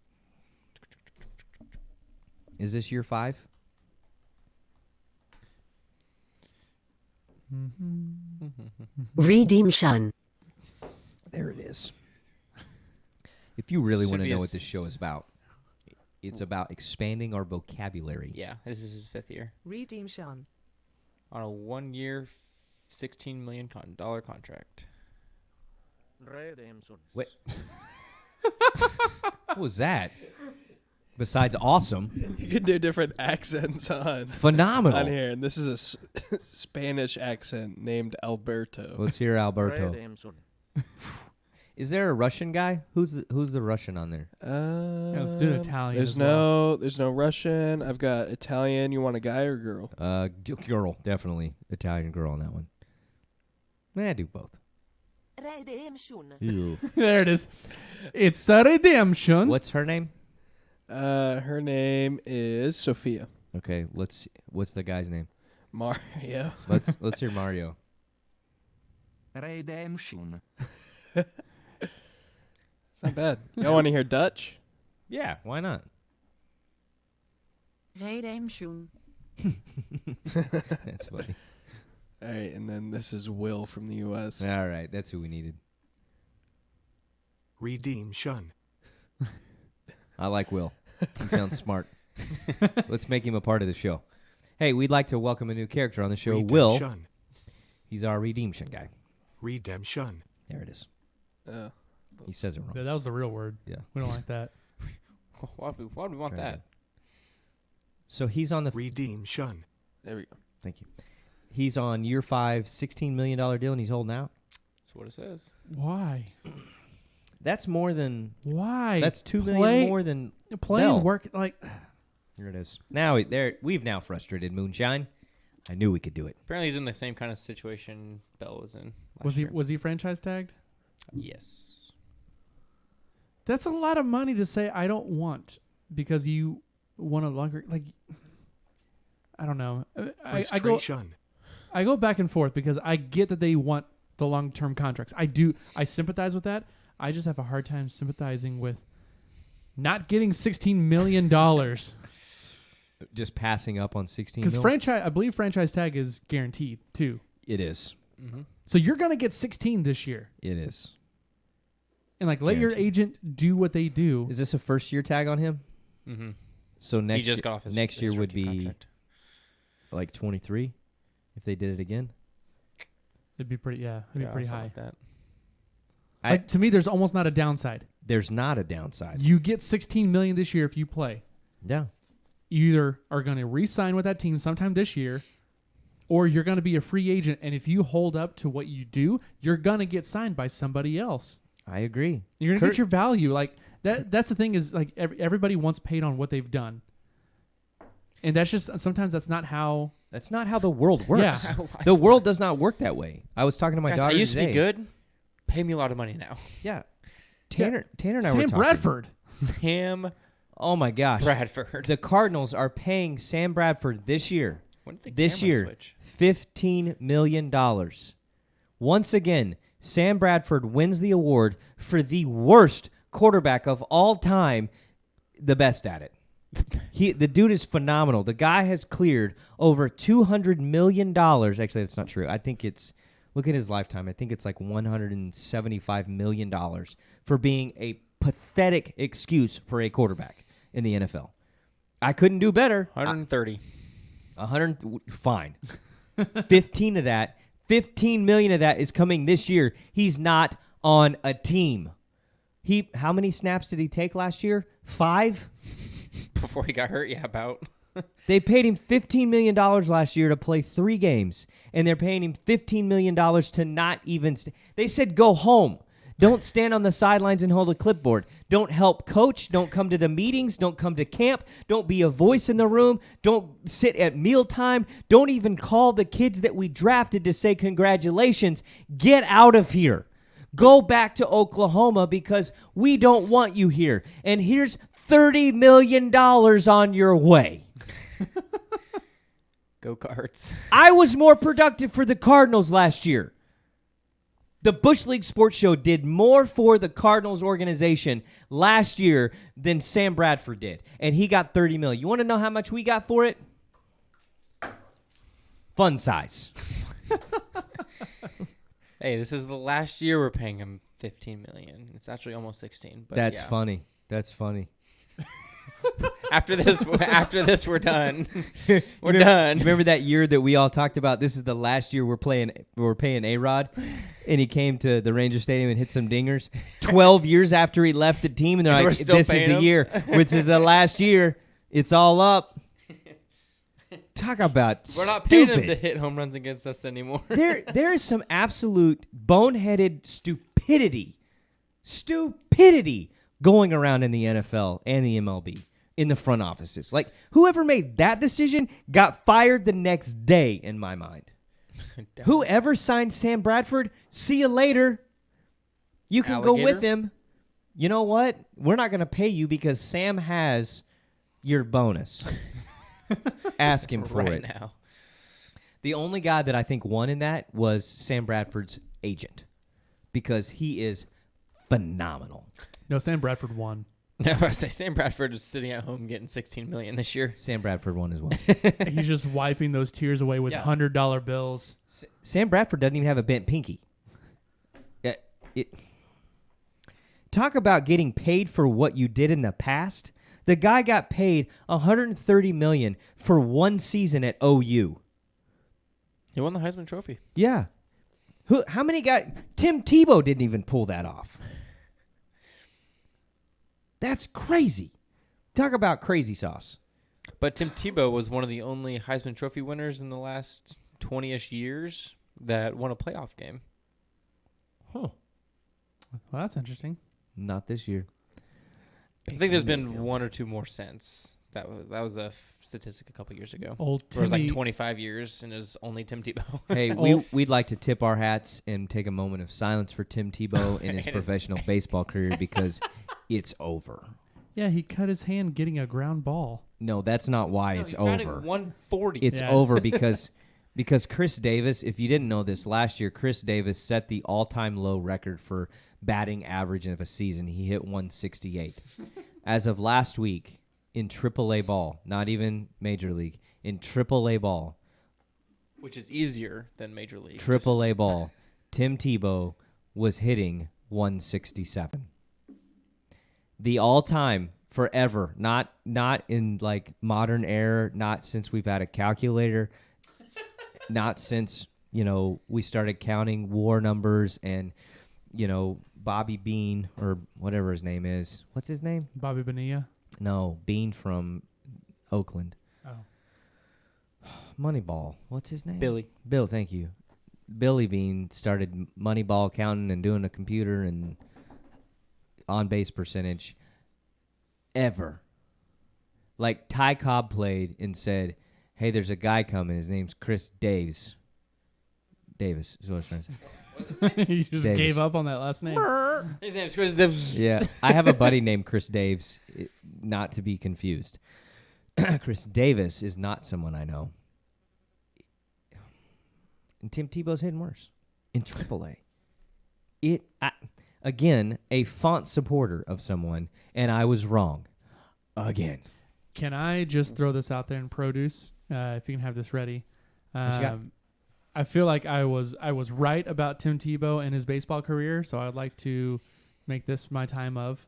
Is this year 5? Redemption. There it is. If you really Should want to be know a what this show is about, it's about expanding our vocabulary. Yeah, this is his 5th year Redemption. on a 1-year, $16 million contract. Wait. What was that? Besides awesome, You can do different accents on phenomenal. here, and this is a Spanish accent named Alberto. Let's hear Alberto. Is there a Russian guy? Who's the Russian on there? let's do an Italian There's as well. there's no Russian. I've got Italian. You want a guy or girl? Girl, definitely Italian girl on that one. I do both. Redemption. Ew. There it is. It's a redemption. What's her name? Her name is Sophia. Okay, what's the guy's name? Mario. Let's hear Mario. Redemption. It's not bad. Y'all want to hear Dutch? Yeah, why not? Redemption. That's funny. All right, and then this is Will from the U.S. All right, that's who we needed. Redemption. I like Will. He sounds smart. Let's make him a part of the show. Hey, we'd like to welcome a new character on the show, Will. He's our redemption guy. Redemption. There it is. Oh. He says it wrong. That was the real word. Yeah. We don't like that. Why do we want Try that? again. So he's on the... Redemption. There we go. Thank you. He's on year 5, $16 million deal, and he's holding out. That's what it says. Why? That's more than... Why? That's $2 million more than playing Bell. work like. Here it is. Now, we've now frustrated Moonshine. I knew we could do it. Apparently, he's in the same kind of situation Bell was in. Was he franchise tagged? Yes. That's a lot of money to say I don't want because you want a longer like. I don't know. I go back and forth because I get that they want the long-term contracts. I sympathize with that. I just have a hard time sympathizing with not getting $16 million. Just passing up on 16 Because mil? I believe franchise tag is guaranteed too. It is. Mm-hmm. So you're gonna get 16 this year, It is. and like let your Guaranteed. agent do what they do. Is this a first-year tag on him? Mm-hmm. So He next just got off his next year his would rookie be contract. like 23 if they did it again. It'd be pretty. Yeah, it'd be pretty high. Like that. Like, to me, there's almost not a downside. There's not a downside. You get 16 million this year if you play. Yeah. You either are going to re-sign with that team sometime this year, or you're going to be a free agent. And if you hold up to what you do, you're going to get signed by somebody else. I agree. You're going to get your value. Like that. That's the thing is like everybody wants paid on what they've done, and that's just sometimes that's not how. That's not how the world works. Yeah. The world does not work that way. I was talking to my Guys, daughter I used today. to be good. Pay me a lot of money now. Yeah. Tanner and I were Sam talking. Bradford. Sam Oh my gosh. Bradford. The Cardinals are paying Sam Bradford this year. When did the This camera year, switch? $15 million. Once again, Sam Bradford wins the award for the worst quarterback of all time, the best at it. The dude is phenomenal. The guy has cleared over $200 million. Actually, that's not true. I think it's, look at his lifetime. I think it's like $175 million for being a pathetic excuse for a quarterback in the NFL. I couldn't do better. 130. 100, fine. 15 of that, 15 million of that is coming this year. He's not on a team. How many snaps did he take last year? 5? Before he got hurt, yeah, about. They paid him $15 million last year to play 3 games, and they're paying him $15 million to not even they said go home. Don't stand on the sidelines and hold a clipboard. Don't help coach. Don't come to the meetings. Don't come to camp. Don't be a voice in the room. Don't sit at mealtime. Don't even call the kids that we drafted to say congratulations. Get out of here. Go back to Oklahoma because we don't want you here. And here's $30 million on your way. Go Cards. I was more productive for the Cardinals last year. The Bush League Sports Show did more for the Cardinals organization last year than Sam Bradford did, and he got $30 million. You want to know how much we got for it? Fun size. Hey, this is the last year we're paying him $15 million. It's actually almost 16. But That's yeah. funny. That's funny. After this, we're done. We're done. Remember that year that we all talked about? This is the last year we're paying A-Rod, and he came to the Ranger Stadium and hit some dingers. 12 years after he left the team, and they're We're like, still "This is paying the him?" year. This is the last year. It's all up." Talk about We're not paying him stupid. to hit home runs against us anymore. There is some absolute boneheaded stupidity going around in the NFL and the MLB in the front offices. Like, whoever made that decision got fired the next day, in my mind. Whoever signed Sam Bradford, see you later. You can go with Alligator? him. You know what? We're not going to pay you because Sam has your bonus. Ask him for right it. now. The only guy that I think won in that was Sam Bradford's agent because he is phenomenal. No, Sam Bradford won. No, I say Sam Bradford is sitting at home getting $16 million this year. Sam Bradford won as well. He's just wiping those tears away with Yeah. $100 bills. Sam Bradford doesn't even have a bent pinky. Talk about getting paid for what you did in the past. The guy got paid $130 million for one season at OU. He won the Heisman Trophy. Yeah. How many guys? Tim Tebow didn't even pull that off. That's crazy. Talk about crazy sauce. But Tim Tebow was one of the only Heisman Trophy winners in the last 20-ish years that won a playoff game. Huh. Well, that's interesting. Not this year. I think there's been one or two more since. That was a statistic a couple years ago. Old Where it was like Timmy, 25 years, and it was only Tim Tebow. Hey, we'd like to tip our hats and take a moment of silence for Tim Tebow in his And his- professional baseball career because it's over. yeah, he cut his hand getting a ground ball. No, that's not why No, it's he's batting over. 140. It's Yeah. over because Chris Davis, if you didn't know this, last year Chris Davis set the all-time low record for batting average of a season. He hit 168. As of last week, in AAA ball, not even Major League, in AAA ball, which is easier than Major League. AAA ball, Tim Tebow was hitting 167. The all-time, forever, not in like modern era, not since we've had a calculator, not since, we started counting war numbers and, Bobby Bean or whatever his name is. What's his name? Bobby Bonilla. No, Bean from Oakland. Oh. Moneyball. What's his name? Billy. Bill, thank you. Billy Bean started Moneyball counting and doing a computer and on-base percentage ever. Like Ty Cobb played and said, hey, there's a guy coming. His name's Chris Davis. Davis is what I was trying to say. He just Davis. gave up on that last name. His name's Chris Davis. Yeah, I have a buddy named Chris Daves, not to be confused. Chris Davis is not someone I know. And Tim Tebow's hitting worse in AAA. Again, a font supporter of someone, and I was wrong. Again. Can I just throw this out there in produce? If you can have this ready. What you got? I feel like I was right about Tim Tebow and his baseball career, so I'd like to make this my time of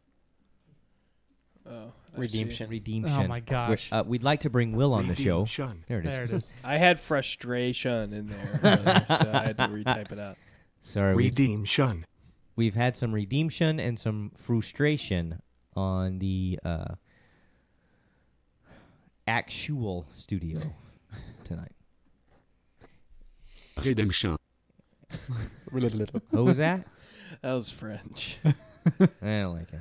Oh, Redemption. Redemption. Oh my gosh. We'd like to bring Will on the show. Redemption. There it is. There it is. I had frustration in there, earlier, so I had to retype it out. Sorry, Redemption. we've had some redemption and some frustration on the actual studio tonight. Redemption. What was that? That was French. I don't like it.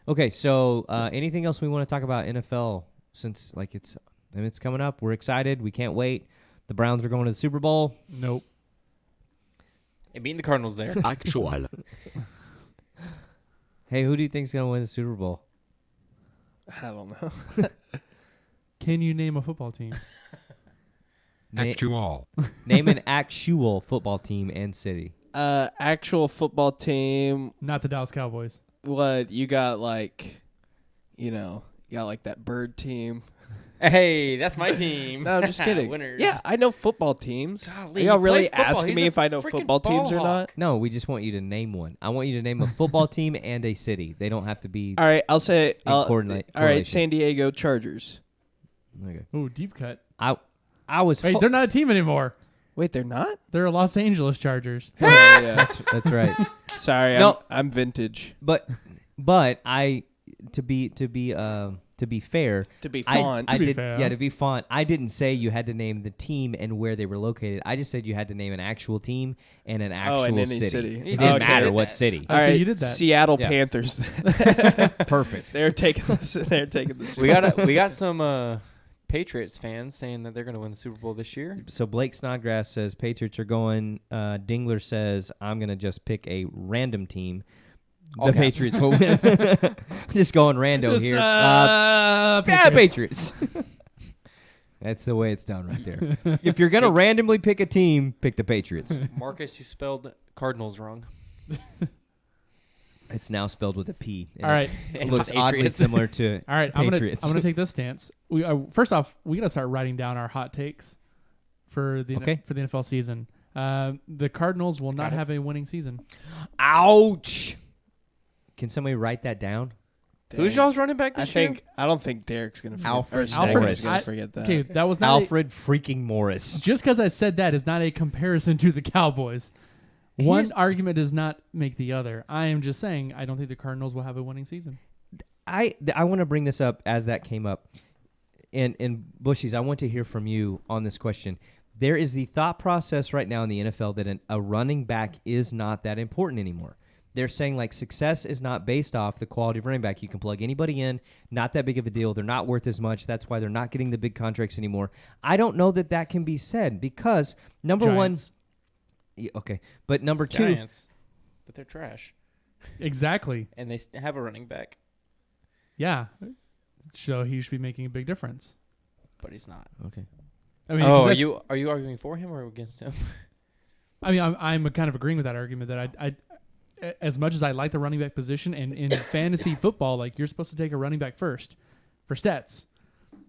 Okay, so anything else we want to talk about NFL since it's coming up? We're excited. We can't wait. The Browns are going to the Super Bowl. Nope. And beating the Cardinals there. Actual. Hey, who do you think's gonna win the Super Bowl? I don't know. Can you name a football team? Actual. Name an actual football team and city. Actual football team. Not the Dallas Cowboys. What you got? You got like that bird team. Hey, that's my team. No, I'm just kidding. Winners. Yeah, I know football teams. Golly, Are y'all he really played football. asking He's me a if I know freaking football teams or ball not? hawk. No, we just want you to name one. I want you to name a football team and a city. They don't have to be. All right, I'll say. All right, correlation. San Diego Chargers. Okay. Ooh, deep cut. I was. Wait, they're not a team anymore. Wait, they're not? They're a Los Angeles Chargers. Oh, yeah. That's right. Sorry, No. I'm vintage. But I to be fair, To be I font. To be did fair. yeah to be font. I didn't say you had to name the team and where they were located. I just said you had to name an actual team and an actual in any city. city. It You didn't did matter that. what city. Oh, All so right, you did that. Seattle Yeah. Panthers. Perfect. They're taking this. They're taking this. We got some Patriots fans saying that they're going to win the Super Bowl this year. So Blake Snodgrass says Patriots are going. Dingler says I'm going to just pick a random team. All The caps. Patriots will win. Just going rando Just, here. Patriots. Patriots. That's the way it's done right there. If you're going to randomly pick a team, pick the Patriots. Marcus, you spelled Cardinals wrong. It's now spelled with a P. and All right. It looks oddly Patriots. similar to All right, I'm Patriots. gonna take this stance. We first off, we gotta start writing down our hot takes for the Okay. for the NFL season. The Cardinals will not Got it. have a winning season. Ouch. Can somebody write that down? Who's y'all's running back this year? I don't think Derek's gonna forget. Alfred or Stagger's Morris. gonna forget that. Okay, that was not Alfred freaking Morris. just because I said that is not a comparison to the Cowboys. One Here's- argument does not make the other. I am just saying I don't think the Cardinals will have a winning season. I want to bring this up as that came up. And Bushies, I want to hear from you on this question. There is the thought process right now in the NFL that a running back is not that important anymore. They're saying like success is not based off the quality of running back. You can plug anybody in, not that big of a deal. They're not worth as much. That's why they're not getting the big contracts anymore. I don't know that that can be said because number Giants. one, okay, but number two, Giants. But they're trash. Exactly. And they have a running back, Yeah. So he should be making a big difference. but he's not. okay, I mean, 'cause Oh, are that's- you arguing for him or against him? I mean, I'm kind of agreeing with that argument that I as much as I like the running back position and in fantasy football, like you're supposed to take a running back first for stats,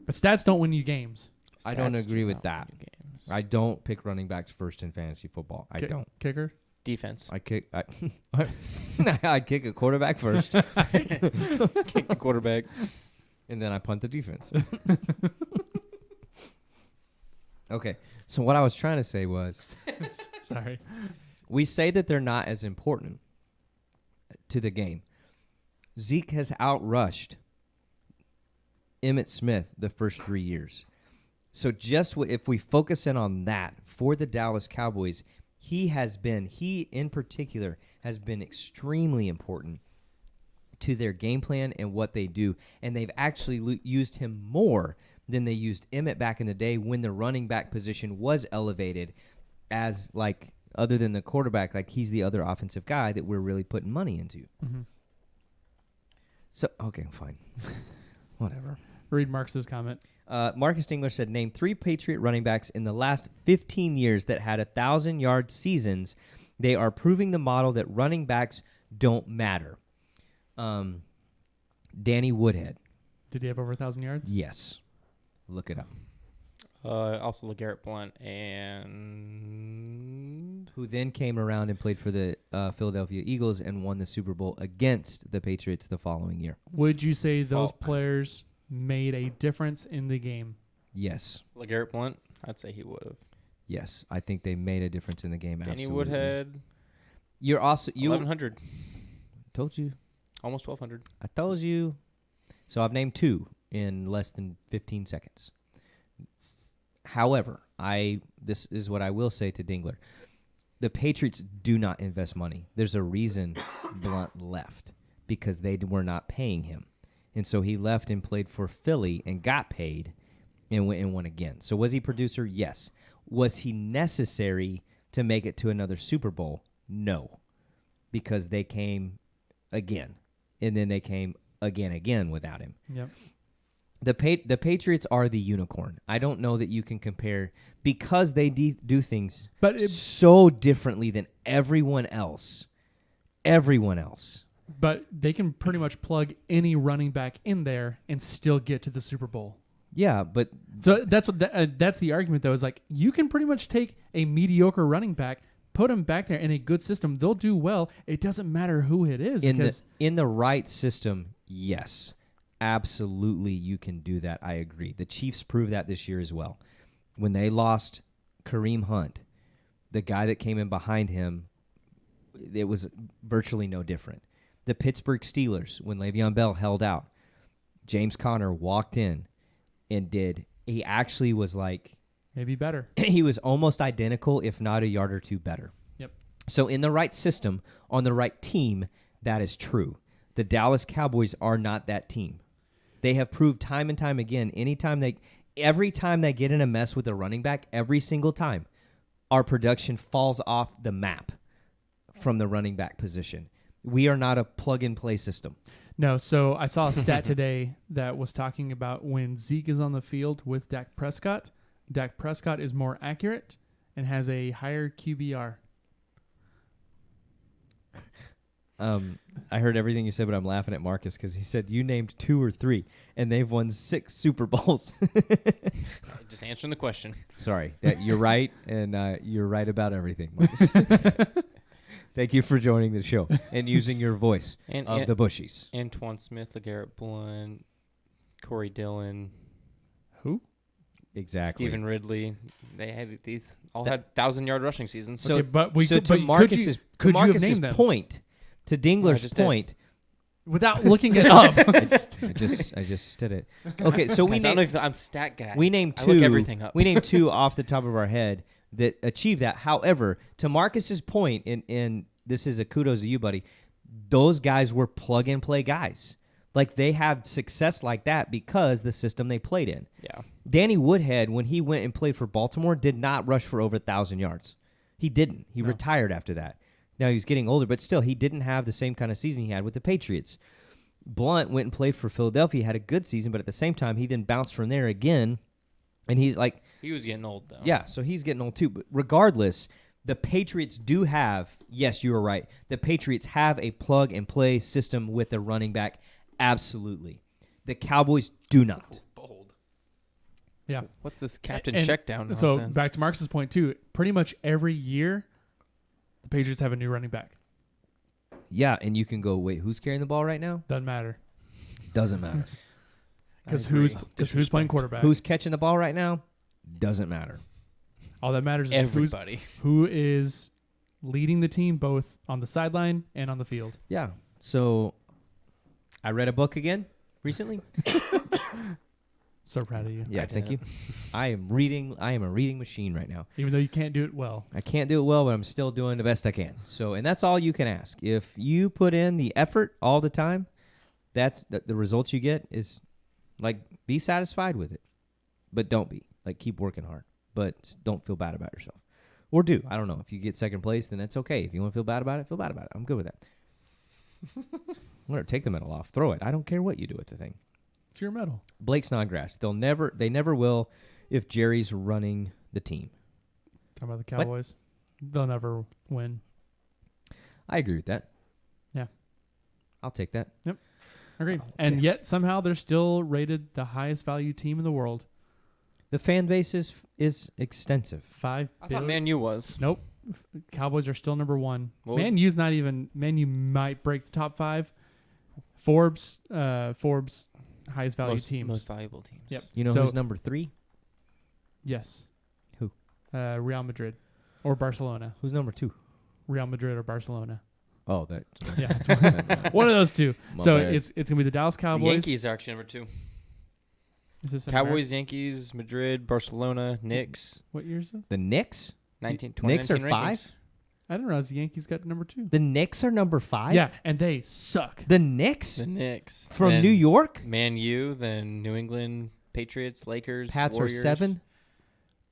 but stats don't win you games. I don't Stats agree do with not that. win you games. I don't pick running backs first in fantasy football. I Ki- don't. Kicker. Defense. I kick. I kick a quarterback first, Kick the quarterback. and then I punt the defense. Okay, so what I was trying to say was, Sorry. we say that they're not as important to the game. Zeke has outrushed Emmitt Smith the first 3 years. So just if we focus in on that for the Dallas Cowboys, he in particular has been extremely important to their game plan and what they do. And they've actually used him more than they used Emmett back in the day when the running back position was elevated as like, other than the quarterback, like he's the other offensive guy that we're really putting money into. Mm-hmm. So, okay, fine. Whatever. Read Marx's comment. Marcus Dingler said, name 3 Patriot running backs in the last 15 years that had 1,000-yard seasons. They are proving the model that running backs don't matter. Danny Woodhead. Did he have over 1,000 yards? Yes. Look it up. Also LeGarrette Blount and Who then came around and played for the Philadelphia Eagles and won the Super Bowl against the Patriots the following year. Would you say those Falk. players made a difference in the game? Yes. LeGarrette Blount. I'd say he would have. Yes. I think they made a difference in the game. Danny Absolutely. Woodhead. You're also... 1,100. Told you. Almost 1,200. I told you. So I've named 2 in less than 15 seconds. However, this is what I will say to Dingler. The Patriots do not invest money. There's a reason Blunt left, because they were not paying him. And so he left and played for Philly and got paid and went and won again. So was he producer? Yes. Was he necessary to make it to another Super Bowl? No, because they came again, and then they came again without him. Yep. The Patriots are the unicorn. I don't know that you can compare because they do things so differently than everyone else. Everyone else. But they can pretty much plug any running back in there and still get to the Super Bowl. Yeah, but So that's the argument, though, is like you can pretty much take a mediocre running back, put him back there in a good system. They'll do well. It doesn't matter who it is. in the right system, yes. Absolutely, you can do that. I agree. The Chiefs proved that this year as well. When they lost Kareem Hunt, the guy that came in behind him, it was virtually no different. The Pittsburgh Steelers, when Le'Veon Bell held out, James Conner walked in and he actually was like, maybe better. he was almost identical, if not a yard or two better. Yep. So in the right system, on the right team, that is true. The Dallas Cowboys are not that team. They have proved time and time again, every time they get in a mess with a running back, every single time, our production falls off the map from the running back position. We are not a plug-and-play system. No, so I saw a stat today that was talking about when Zeke is on the field with Dak Prescott is more accurate and has a higher QBR. I heard everything you said, but I'm laughing at Marcus because he said you named 2 or 3, and they've won 6 Super Bowls. Just answering the question. Sorry, you're right, and you're right about everything, Marcus. Thank you for joining the show and using your voice of the Bushies. Antoine Smith, LeGarrette Blount, Corey Dillon. Who? Exactly. Stephen Ridley. They had these all had 1,000-yard rushing seasons. So, okay, but we so could, to but Marcus's, could you have Marcus's named them point, to Dingler's point, without looking it up? I just did it. Okay, so we Guys, I don't named know if I'm stat guy. we named I 2. look everything up. We named 2 off the top of our head that achieved that. However, to Marcus's point, and this is a kudos to you, buddy. Those guys were plug and play guys. Like they had success like that because the system they played in. Yeah. Danny Woodhead, when he went and played for Baltimore, did not rush for over 1,000 yards. He didn't. He retired after that. Now he's getting older, but still, he didn't have the same kind of season he had with the Patriots. Blunt went and played for Philadelphia, had a good season, but at the same time, he then bounced from there again. And he's like... He was getting old, though. Yeah, so he's getting old too. But regardless, the Patriots do have... Yes, you were right. The Patriots have a plug-and-play system with a running back. Absolutely. The Cowboys do not. Bold. Yeah. What's this captain And checkdown nonsense? So back to Marcus's point too. Pretty much every year, the Patriots have a new running back. Yeah, and you can go, wait, who's carrying the ball right now? Doesn't matter Doesn't matter. because I agree. who's playing quarterback. Who's catching the ball right now? Doesn't matter. All that matters is Everybody. who is leading the team both on the sideline and on the field. Yeah. So I read a book again recently. So proud of you. Yeah, I did thank it. you. I am a reading machine right now. Even though you can't do it well. I can't do it well, but I'm still doing the best I can. So, and that's all you can ask. If you put in the effort all the time, that's the results you get is like be satisfied with it, but don't be like keep working hard, but don't feel bad about yourself. Or do. I don't know. If you get second place, then that's okay. If you want to feel bad about it, feel bad about it. I'm good with that. Whatever, take the medal off, throw it. I don't care what you do with the thing. It's your medal. Blake Snodgrass. They never will if Jerry's running the team. Talking about the Cowboys. They'll never win. I agree with that. Yeah. I'll take that. Agreed. And yet somehow they're still rated the highest value team in the world. The fan base is extensive. 5 I thought billion. Man U was. Nope. Cowboys are still number 1. What was- Man U's not even. Man U might break the top 5. Forbes highest value teams. Most valuable teams. Yep. You know So- who's number 3? Yes. Who? Real Madrid or Barcelona. Who's number 2? Real Madrid or Barcelona. Oh, that. Yeah, it's one of those two. My So bad. it's gonna be the Dallas The Cowboys. Yankees are actually number 2. Is this in Cowboys, Yankees, Madrid, Barcelona, Knicks. What year is this? The Knicks? 2019 Knicks are rankings. 5? I didn't realize the Yankees got number 2. The Knicks are number 5? Yeah, and they suck. The Knicks? The Knicks. From Then New York? Man U, then New England, Patriots, Lakers, Pats Warriors. are 7?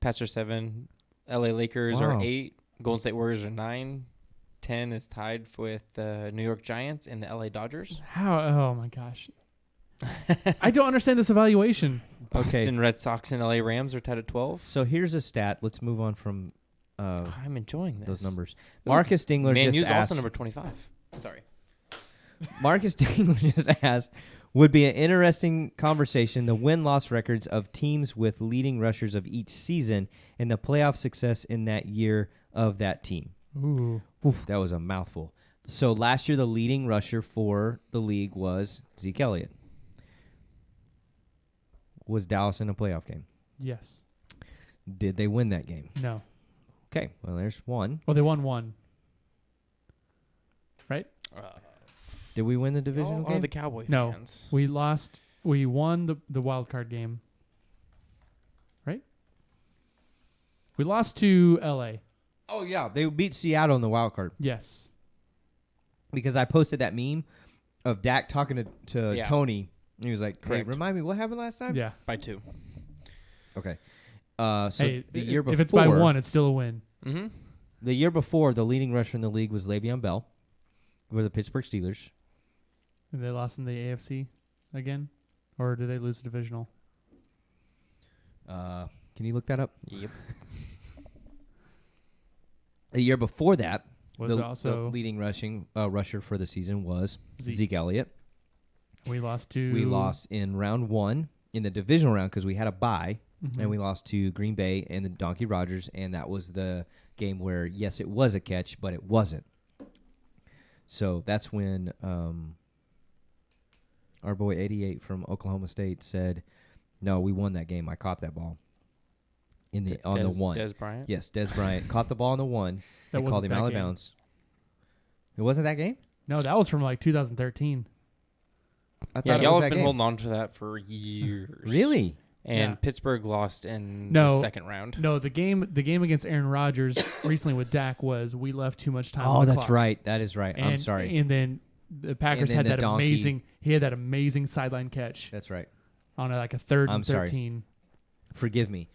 Pats are 7. LA Lakers Wow. are 8. Golden State Warriors are 9. 10 is tied with the New York Giants and the LA Dodgers. How? Oh my gosh. I don't understand this evaluation. Boston Red Sox and LA Rams are tied at 12. So here's a stat. Let's move on from I'm enjoying this. those numbers. Marcus Dingler Man just U's asked. also number 25. Sorry. Marcus Dingler just asked, would be an interesting conversation the win-loss records of teams with leading rushers of each season and the playoff success in that year of that team. Ooh. Oof, that was a mouthful. So last year, the leading rusher for the league was Zeke Elliott. Was Dallas in a playoff game? Yes. Did they win that game? No. Okay, well, there's one. Well, they won one. Right? Did we win the divisional Are game? the Cowboy No. fans? We lost. We won the wild card game. Right? We lost to LA. Oh, yeah. They beat Seattle in the wild card. Yes. Because I posted that meme of Dak talking to Yeah. Tony. And he was like, hey, Correct. remind me, what happened last time? Yeah. By 2. Okay. So Hey, the year before, if it's by one, it's still a win. Mm-hmm. the year before, the leading rusher in the league was Le'Veon Bell. Were the Pittsburgh Steelers. And they lost in the AFC again? Or did they lose the divisional? Can you look that up? Yep. The year before that, Was the also leading rusher for the season was Zeke. Zeke Elliott. We lost to. We lost in round 1 in the divisional round because we had a bye, Mhm. and we lost to Green Bay and the Donkey Rodgers, and that was the game where, yes, it was a catch, but it wasn't. So that's when our boy 88 from Oklahoma State said, no, we won that game. I caught that ball on the one. Des Bryant? Yes, Des Bryant caught the ball on the one. That They called wasn't him that out of game. bounds. It wasn't that game? No, that was from like 2013. I Yeah, thought it y'all was have that been game. holding on to that for years. Really? And Yeah. Pittsburgh lost in No. the second round. No, the game against Aaron Rodgers recently with Dak was we left too much time. Oh, on the that's clock. right. That is right. I'm And- sorry. And then the Packers then had the that donkey. amazing. He had that amazing sideline catch That's right. on like a third I'm and sorry. 13. Forgive me.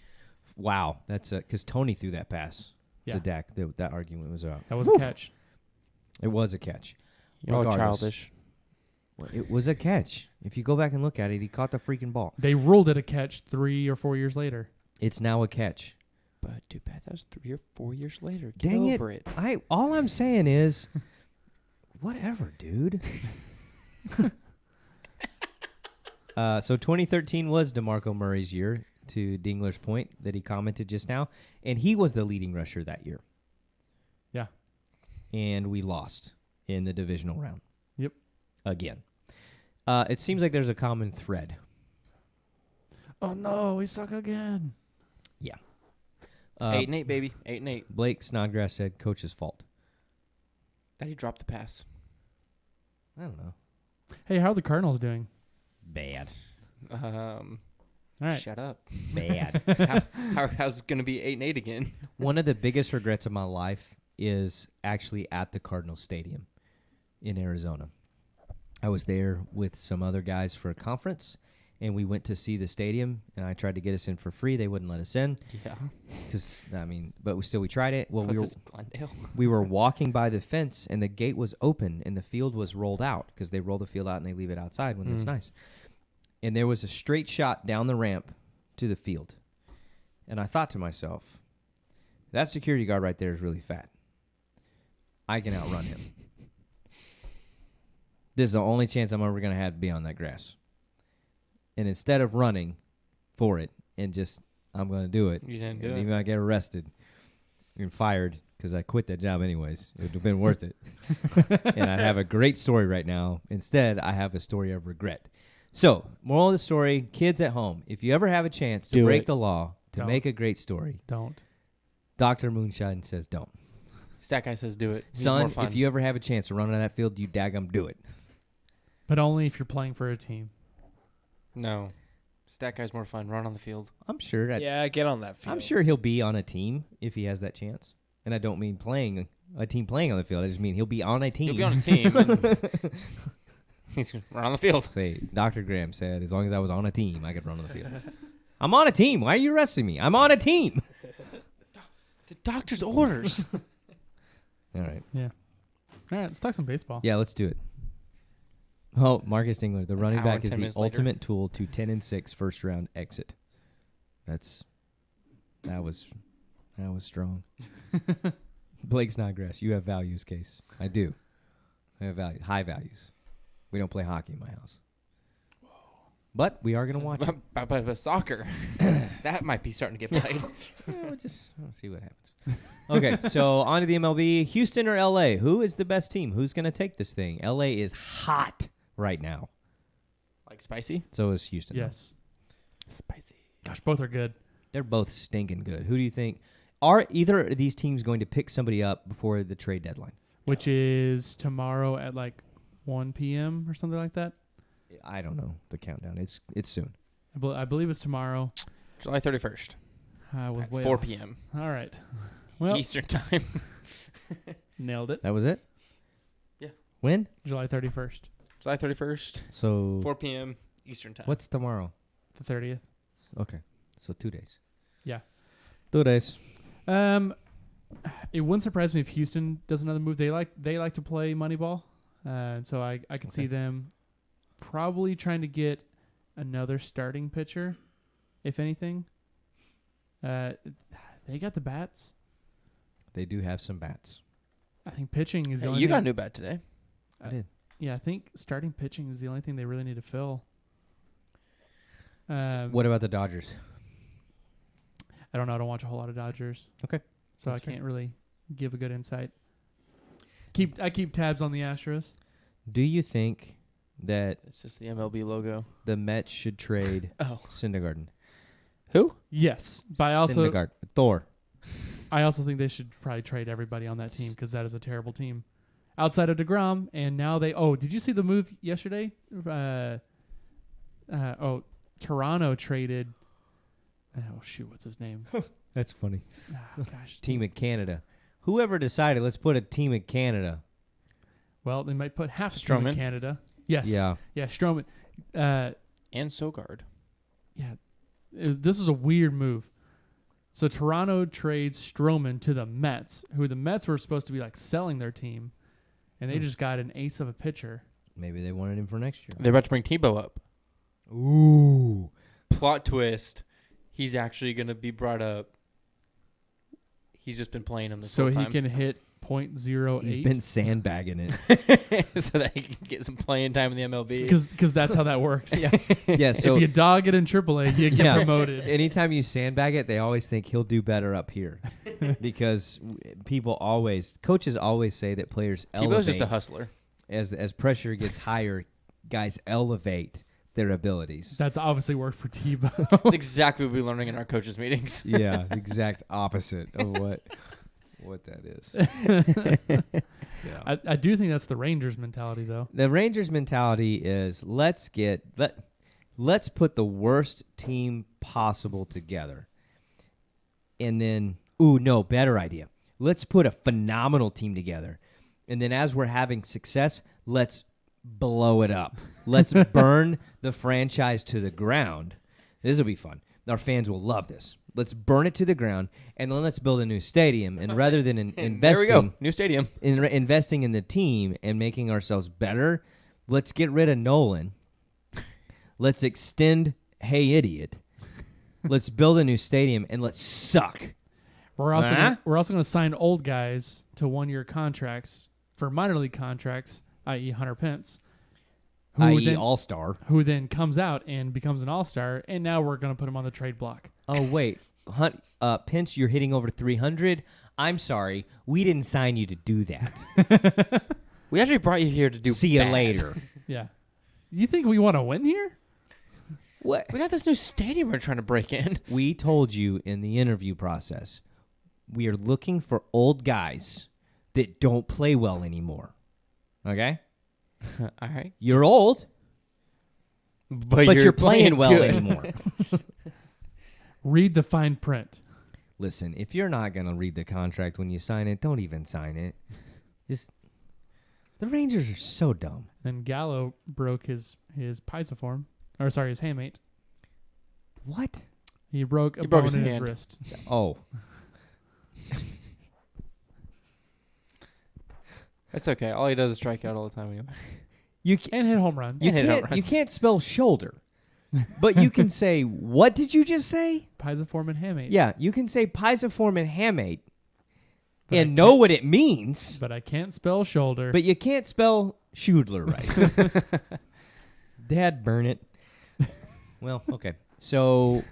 Wow. That's because Tony threw that pass Yeah. to Dak. That argument was out. That was a catch. It was a catch. Y'all are Regardless. childish. Well, it was a catch. If you go back and look at it, he caught the freaking ball. They ruled it a catch 3 or 4 years later. It's now a catch. But too bad that was 3 or 4 years later. Get Dang over it. All I'm saying is, whatever, dude. So 2013 was DeMarco Murray's year, to Dingler's point that he commented just now, and he was the leading rusher that year. Yeah. And we lost in the divisional round. Yep. Again. It seems like there's a common thread. Oh no, we suck again. Yeah. 8-8, baby. 8-8. Blake Snodgrass said, coach's fault. That he dropped the pass. I don't know. Hey, how are the Cardinals doing? Bad. All right. Shut up. Bad. How's it going to be 8-8 again? One of the biggest regrets of my life is actually at the Cardinals Stadium in Arizona. I was there with some other guys for a conference, and we went to see the stadium, and I tried to get us in for free. They wouldn't let us in Yeah. because, but we tried it. Well, What's this, Glendale? we were walking by the fence, and the gate was open, and the field was rolled out because they roll the field out and they leave it outside when it's nice. And there was a straight shot down the ramp to the field. And I thought to myself, that security guard right there is really fat. I can outrun him. This is the only chance I'm ever going to have to be on that grass. And instead of running for it and just, I'm going to do it. You didn't do and it. even I get arrested and fired because I quit that job anyways. It would have been worth it. And I have a great story right now. Instead, I have a story of regret. So, moral of the story, kids at home, if you ever have a chance to Do break it. the law, to Don't. make a great story, Don't. Dr. Moonshine says don't. Stat guy says do it. He's more Son, fun. if you ever have a chance to run on that field, you daggum do it. But only if you're playing for a team. No. Stat guy's more fun. Run on the field. I'm sure. Yeah, get on that field. I'm sure he'll be on a team if he has that chance. And I don't mean playing a team playing on the field. I just mean he'll be on a team. He'll be on a team. and he's going to run on the field. Say, Dr. Graham said, as long as I was on a team, I could run on the field. I'm on a team. Why are you arresting me? I'm on a team. The doctor's orders. All right. Yeah. All right, let's talk some baseball. Yeah, let's do it. Oh, Marcus Dingler, the running hour back and is 10 the minutes later. ultimate tool to 10-6 first round exit. That was strong. Blake Snodgrass, you have values, Case. I do. I have high values. We don't play hockey in my house. But we are going to watch it. But soccer, that might be starting to get played. We'll see what happens. Okay, so on to the MLB. Houston or LA? Who is the best team? Who's going to take this thing? LA is hot right now. Like spicy? So is Houston. Yes. Spicy. Gosh, both are good. They're both stinking good. Who do you think? Are either of these teams going to pick somebody up before the trade deadline? Which is tomorrow at like 1 p.m. or something like that. I don't know the countdown. It's soon. I believe it's tomorrow. July 31st. I was At way 4 off. p.m. All right. Well, Eastern time. nailed it. That was it? Yeah. When? July 31st, July 31st, So 4 p.m. Eastern time. what's tomorrow? the 30th. Okay. So 2 days. Yeah. 2 days. It wouldn't surprise me if Houston does another move. They like to play Moneyball, so I could see them probably trying to get another starting pitcher, if anything. They got the bats. They do have some bats. I think pitching is the Hey, only you thing. got a new bat today. I did. Yeah, I think starting pitching is the only thing they really need to fill. What about the Dodgers? I don't know. I don't watch a whole lot of Dodgers. Okay. So That's I can't really give a good insight. I keep tabs on the Astros. Do you think that It's just the MLB logo. the Mets should trade Oh. Syndergaard? Who? Yes, but Thor. I also think they should probably trade everybody on that team because that is a terrible team. Outside of DeGrom, and now did you see the move yesterday? Toronto traded. Oh shoot, what's his name? That's funny. Gosh, Team of Canada. Whoever decided, let's put a team of Canada. Well, they might put half the team in Stroman? Canada. Yes. Yeah. Yeah, Stroman. And Sogard. Yeah, this is a weird move. So Toronto trades Stroman to the Mets, who the Mets were supposed to be like selling their team, and they just got an ace of a pitcher. Maybe they wanted him for next year. They're about to bring Tebow up. Ooh. Plot twist. He's actually going to be brought up. He's just been playing him this So whole he time. can hit .08. He's been sandbagging it. so that he can get some playing time in the MLB. Because that's how that works. Yeah, so if you dog it in AAA, you get promoted. anytime you sandbag it, they always think he'll do better up here. Because coaches always say that players Tebow's elevate. just a hustler. As pressure gets higher, guys elevate their abilities. That's obviously worked for Tebow. That's exactly what we're learning in our coaches' meetings. Yeah, exact opposite of what that is. Yeah. I do think that's the Rangers mentality, though. The Rangers mentality is let's put the worst team possible together. And then, better idea. Let's put a phenomenal team together. And then as we're having success, let's blow it up. Let's burn the franchise to the ground. This will be fun. Our fans will love this. Let's burn it to the ground, and then let's build a new stadium. And rather than investing, There we go. New stadium. investing in the team and making ourselves better, let's get rid of Nolan. Let's extend Hey Idiot. Let's build a new stadium, and let's suck. We're also going to sign old guys to 1-year contracts for minor league contracts, i.e. Hunter Pence, i.e. All-Star. who then comes out and becomes an all-star, and now we're going to put him on the trade block. Oh, wait. Pence, you're hitting over 300. I'm sorry. We didn't sign you to do that. We actually brought you here to do See you bad. later. Yeah. You think we want to win here? What? We got this new stadium we're trying to break in. We told you in the interview process, we are looking for old guys that don't play well anymore. Okay? All right. You're old, but you're playing well good. anymore. Read the fine print. Listen, if you're not going to read the contract when you sign it, don't even sign it. The Rangers are so dumb. Then Gallo broke his pisiform, or sorry, his hamate. What? He broke a broke bone his in his hand. wrist. That's okay. All he does is strike out all the time anyway. You And hit home runs. you can't spell shoulder, but you can say, what did you just say? Pisiform and hamate. Yeah, you can say pisiform and hamate But I and know what it means, But I can't spell shoulder. but you can't spell Schudler right. Dad, burn it. Well, okay. So,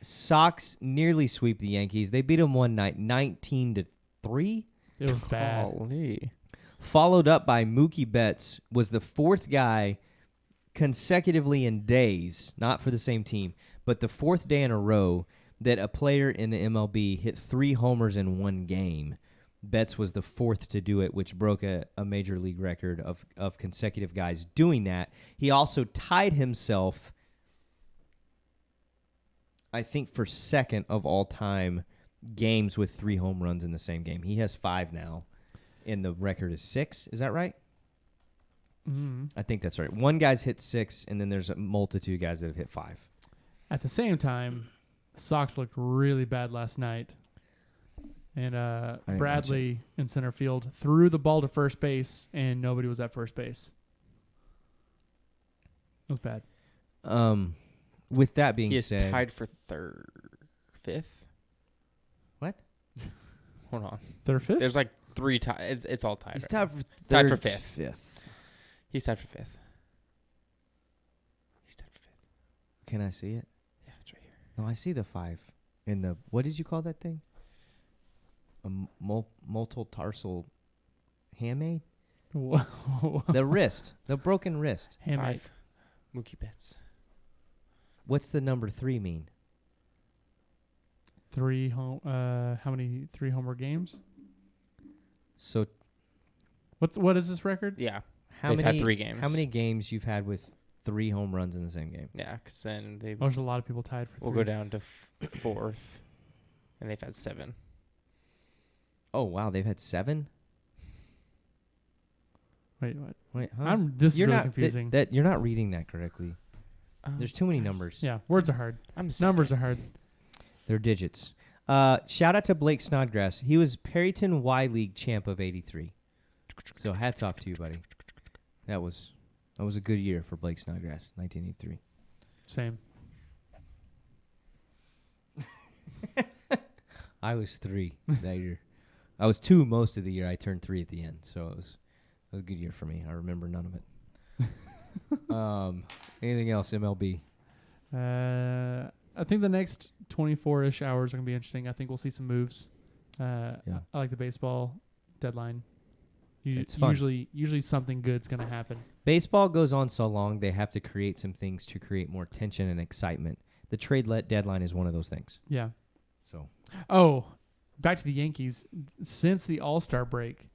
Sox nearly sweep the Yankees. They beat them one night, 19-3. it was bad. Golly. Followed up by Mookie Betts, was the fourth guy consecutively in days, not for the same team, but the fourth day in a row that a player in the MLB hit 3 homers in one game. Betts was the fourth to do it, which broke a major league record of consecutive guys doing that. He also tied himself, I think, for second of all time games with 3 home runs in the same game. He has 5 now, and the record is 6. Is that right? Mhm. I think that's right. One guy's hit 6, and then there's a multitude of guys that have hit 5. At the same time, the Sox looked really bad last night. And didn't watch Bradley in center field threw the ball to first base, and nobody was at first base. It was bad. With that being He is said, tied for fifth. What? Hold on. Third, fifth? There's like 3 ties. It's all tied. he's right tied for Tied for third, fifth. Fifth. He's tied for 5th. He's tied for 5th. Can I see it? Yeah, it's right here. No, I see the 5 in the. What did you call that thing? A multitarsal hamate? Whoa. The wrist, the broken wrist. Hamate. 5. Mookie Betts. What's the number 3 mean? 3 home. How many 3 homer games? So What is this record? Yeah. how They've many had 3 games. How many games you've had with 3 home runs in the same game? Yeah, because then they Oh, there's a lot of people tied for will 3. go down to 4th, and they've had 7. Oh wow, they've had 7. Wait, what? Wait, huh? This is You're really not confusing. that you're not reading that correctly. There's too many gosh. numbers. Yeah, words are hard. I'm the Numbers are hard. They're digits. Shout out to Blake Snodgrass. He was Perryton Y League champ of '83. So hats off to you, buddy. That was a good year for Blake Snodgrass, 1983. Same. I was 3 that year. I was 2 most of the year. I turned 3 at the end, so it was a good year for me. I remember none of it. Anything else, MLB? I think the next 24-ish hours are going to be interesting. I think we'll see some moves. Yeah. I like the baseball deadline. It's fun. Usually something good's going to happen. Baseball goes on so long, they have to create some things to create more tension and excitement. The trade deadline is one of those things. Yeah. So Oh, back to the Yankees. Since the All-Star break,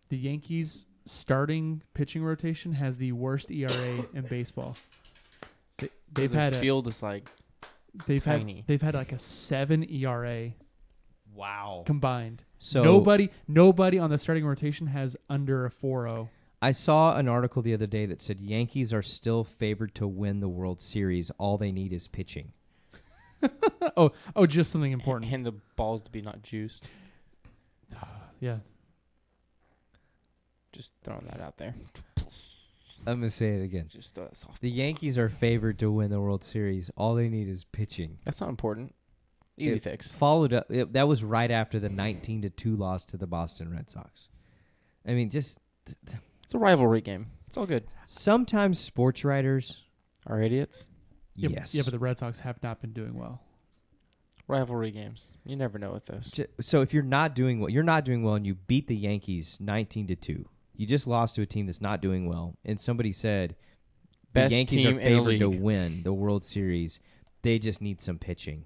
the Yankees starting pitching rotation has the worst ERA in baseball. They've the had field is like they've tiny. had like a 7 ERA wow. combined. So Nobody on the starting rotation has under a 4.0. I saw an article the other day that said Yankees are still favored to win the World Series. All they need is pitching. oh, just something important. And the balls to be not juiced. Yeah. Just throwing that out there. I'm going to say it again. Just soft. The Yankees are favored to win the World Series. All they need is pitching. That's not important. Easy It fix. Followed up. That was right after the 19-2 loss to the Boston Red Sox. I mean, just It's a rivalry game. It's all good. sometimes sports writers, Are idiots? yes. Yeah, but the Red Sox have not been doing well. Rivalry games. You never know with those. So if you're not doing well, and you beat the Yankees 19-2. You just lost to a team that's not doing well, and somebody said the Best Yankees team are in the favored to league. win the World Series. They just need some pitching.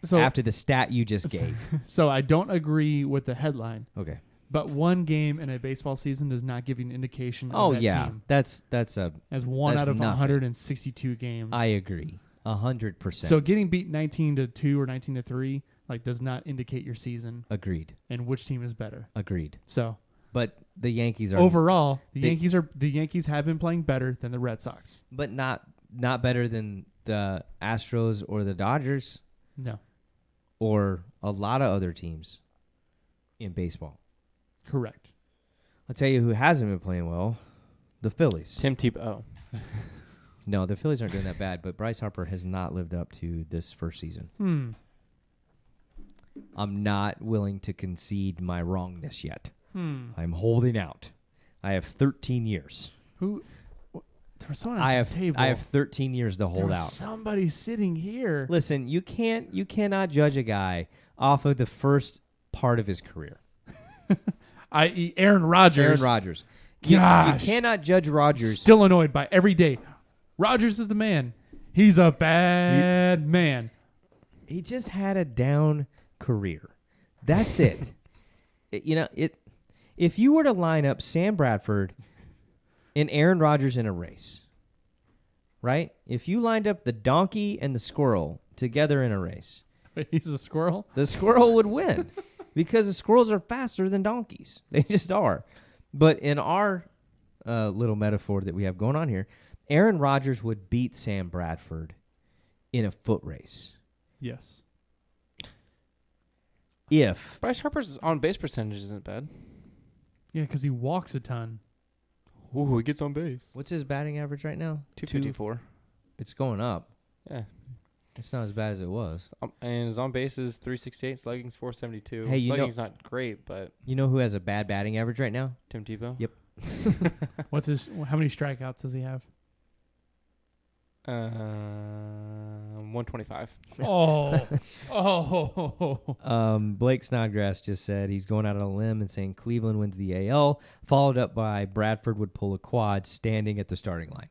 So After the stat you just gave. So I don't agree with the headline, Okay. but one game in a baseball season does not give you an indication Oh of that yeah, team. that's As one that's out of nothing. 162 games. I agree 100%. So getting beat 19-2 or 19-3 does not indicate your season agreed. and which team is better. Agreed. So But the Yankees are overall, the they- Yankees have been playing better than the Red Sox. but not better than the Astros or the Dodgers No, or a lot of other teams in baseball. correct. I'll tell you who hasn't been playing well. The Phillies. Tim Tebow. No, the Phillies aren't doing that bad, but Bryce Harper has not lived up to this first season. I'm not willing to concede my wrongness yet. I'm holding out. I have 13 years. There was someone at this table. I have 13 years to there hold was out. somebody sitting here. Listen, you cannot judge a guy off of the first part of his career. I.e. Aaron Rodgers. Aaron Rodgers. You Gosh. cannot judge Rodgers. Still annoyed by every day. Rodgers is the man. He's a bad man. He just had a down career. That's it. If you were to line up Sam Bradford and Aaron Rodgers in a race, right? If you lined up the donkey and the squirrel together in a race, He's a squirrel. the squirrel would win because the squirrels are faster than donkeys. They just are. But in our little metaphor that we have going on here, Aaron Rodgers would beat Sam Bradford in a foot race. Yes. If Bryce Harper's on base percentage isn't bad. Yeah, because he walks a ton. Ooh, he gets on base. what's his batting average right now? 254. It's going up. Yeah. It's not as bad as it was. And his on base is 368, slugging's 472. Hey, you know- slugging's not great, but You know who has a bad batting average right now? Tim Tebow. Yep. What's his? How many strikeouts does he have? 125. Blake Snodgrass just said he's going out on a limb and saying Cleveland wins the AL, followed up by Bradford would pull a quad standing at the starting line.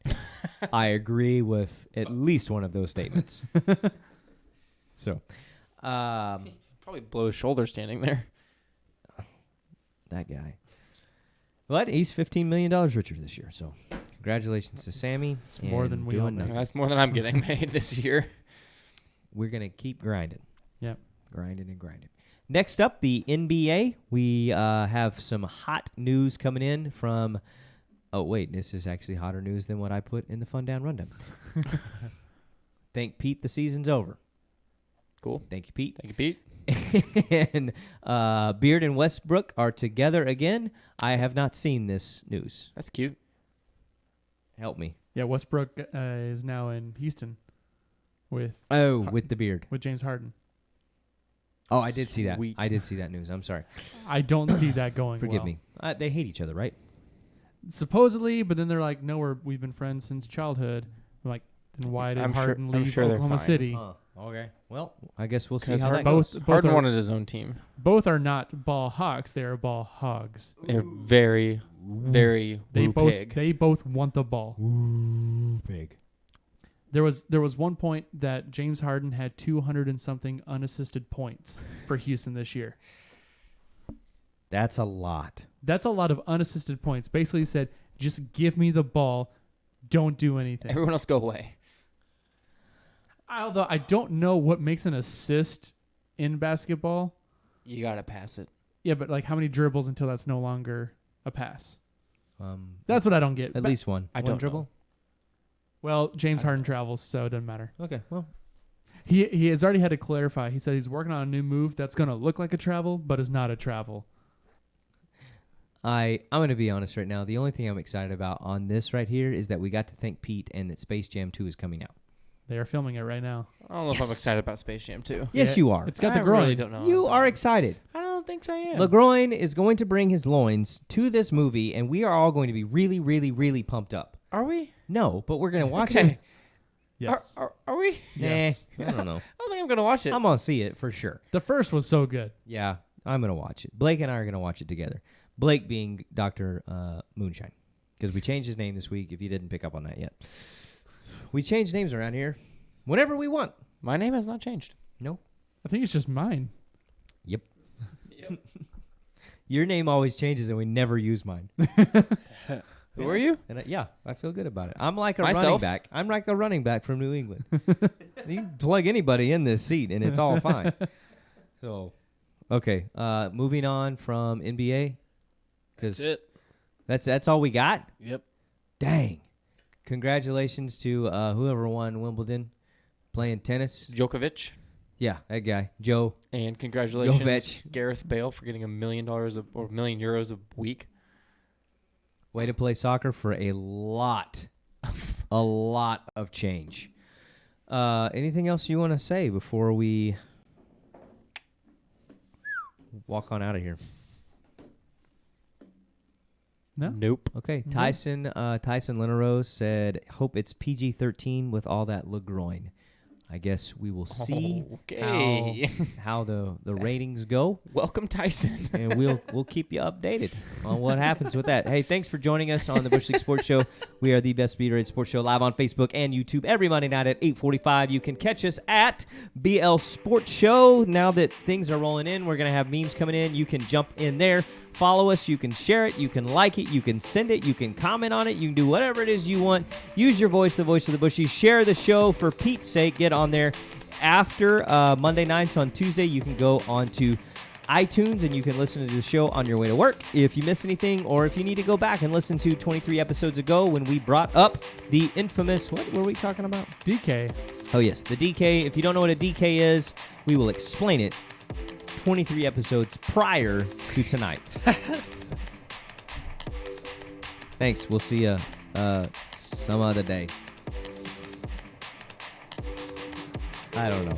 I agree with at least one of those statements. So, Probably blow his shoulder standing there. that guy. But he's $15 million richer this year, so congratulations to Sammy. It's more than we all doing make. nothing. That's more than I'm getting paid this year. We're going to keep grinding. Yep. Grinding and grinding. Next up, the NBA. We have some hot news coming in from... Oh, wait. This is actually hotter news than what I put in the Fun Down Rundown. Thank Pete, the season's over. Cool. Thank you, Pete. Thank you, Pete. And Beard and Westbrook are together again. I have not seen this news. That's cute. Help me. Yeah, Westbrook is now in Houston with With the beard. with James Harden. Oh, I did see that. Sweet. I did see that news. I'm sorry. I don't see that going. Forgive well. me. They hate each other, right? Supposedly, but then they're like, no, we've been friends since childhood. I'm like, then why did I'm sure- Harden I'm leave sure they're Oklahoma fine. City? Okay. Well, I guess we'll see Because how that both- goes. Harden are- wanted his own team. Both are not ball hawks; they are ball hogs. They're very, very They woo both pig. they both want the ball. Big. There was one point that James Harden had 200 and something unassisted points for Houston this year. That's a lot. That's a lot of unassisted points. Basically, he said, "Just give me the ball, don't do anything." Everyone else go away. Although I don't know what makes an assist in basketball. You got to pass it. Yeah, but like how many dribbles until that's no longer a pass? That's what I don't get. At But- least one. I One don't dribble. know. Well, James Harden travels, so it doesn't matter. Okay. Well, He has already had to clarify. He said he's working on a new move that's going to look like a travel, but is not a travel. I'm going to be honest right now. The only thing I'm excited about on this right here is that we got to thank Pete and that Space Jam 2 is coming out. They are filming it right now. I don't know if I'm excited about Space Jam 2. Yes, Yeah, you are. It's got I the groin. really don't know. You are excited. I don't think so, I am. LeGroin is going to bring his loins to this movie, and we are all going to be really, really, really pumped up. Are we? No, but we're going to watch Okay. it. Yes. Are we? Yes. Nah, I don't know. I don't think I'm going to watch it. I'm going to see it for sure. The first was so good. Yeah, I'm going to watch it. Blake and I are going to watch it together. Blake being Dr. Moonshine, because we changed his name this week, if you didn't pick up on that yet. We change names around here whenever we want. My name has not changed. No? I think it's just mine. Yep. Your name always changes, and we never use mine. Who are you? And I feel good about it. I'm like a running Myself? back. I'm like the running back from New England. You can plug anybody in this seat, and it's all fine. So, okay. Moving on from NBA, because that's all we got. Yep. Dang! Congratulations to whoever won Wimbledon playing tennis. Djokovic. Yeah, that guy, Joe. And congratulations, Jovic. Gareth Bale, for getting $1 million or €1 million a week. Way to play soccer for a lot of change. Anything else you want to say before we walk on out of here? No? Nope. Okay, Tyson Linnerose said, hope it's PG-13 with all that LeGroin. I guess we will see Okay. how the ratings go, Welcome, Tyson. and we'll keep you updated on what happens with that. Hey, thanks for joining us on the Bush League Sports Show. We are the best Speed Rated Sports Show live on Facebook and YouTube every Monday night at 8:45. You can catch us at BL Sports Show. Now that things are rolling in, we're going to have memes coming in. You can jump in there. Follow us. You can share it. You can like it. You can send it. You can comment on it. You can do whatever it is you want. Use your voice, the voice of the Bushies. Share the show for Pete's sake. Get on there. After Monday nights on Tuesday, you can go on to iTunes and you can listen to the show on your way to work. If you miss anything or if you need to go back and listen to 23 episodes ago when we brought up the infamous, what were we talking about? DK. Oh, yes, the DK. If you don't know what a DK is, we will explain it 23 episodes prior to tonight. Thanks. We'll see you some other day. I don't know.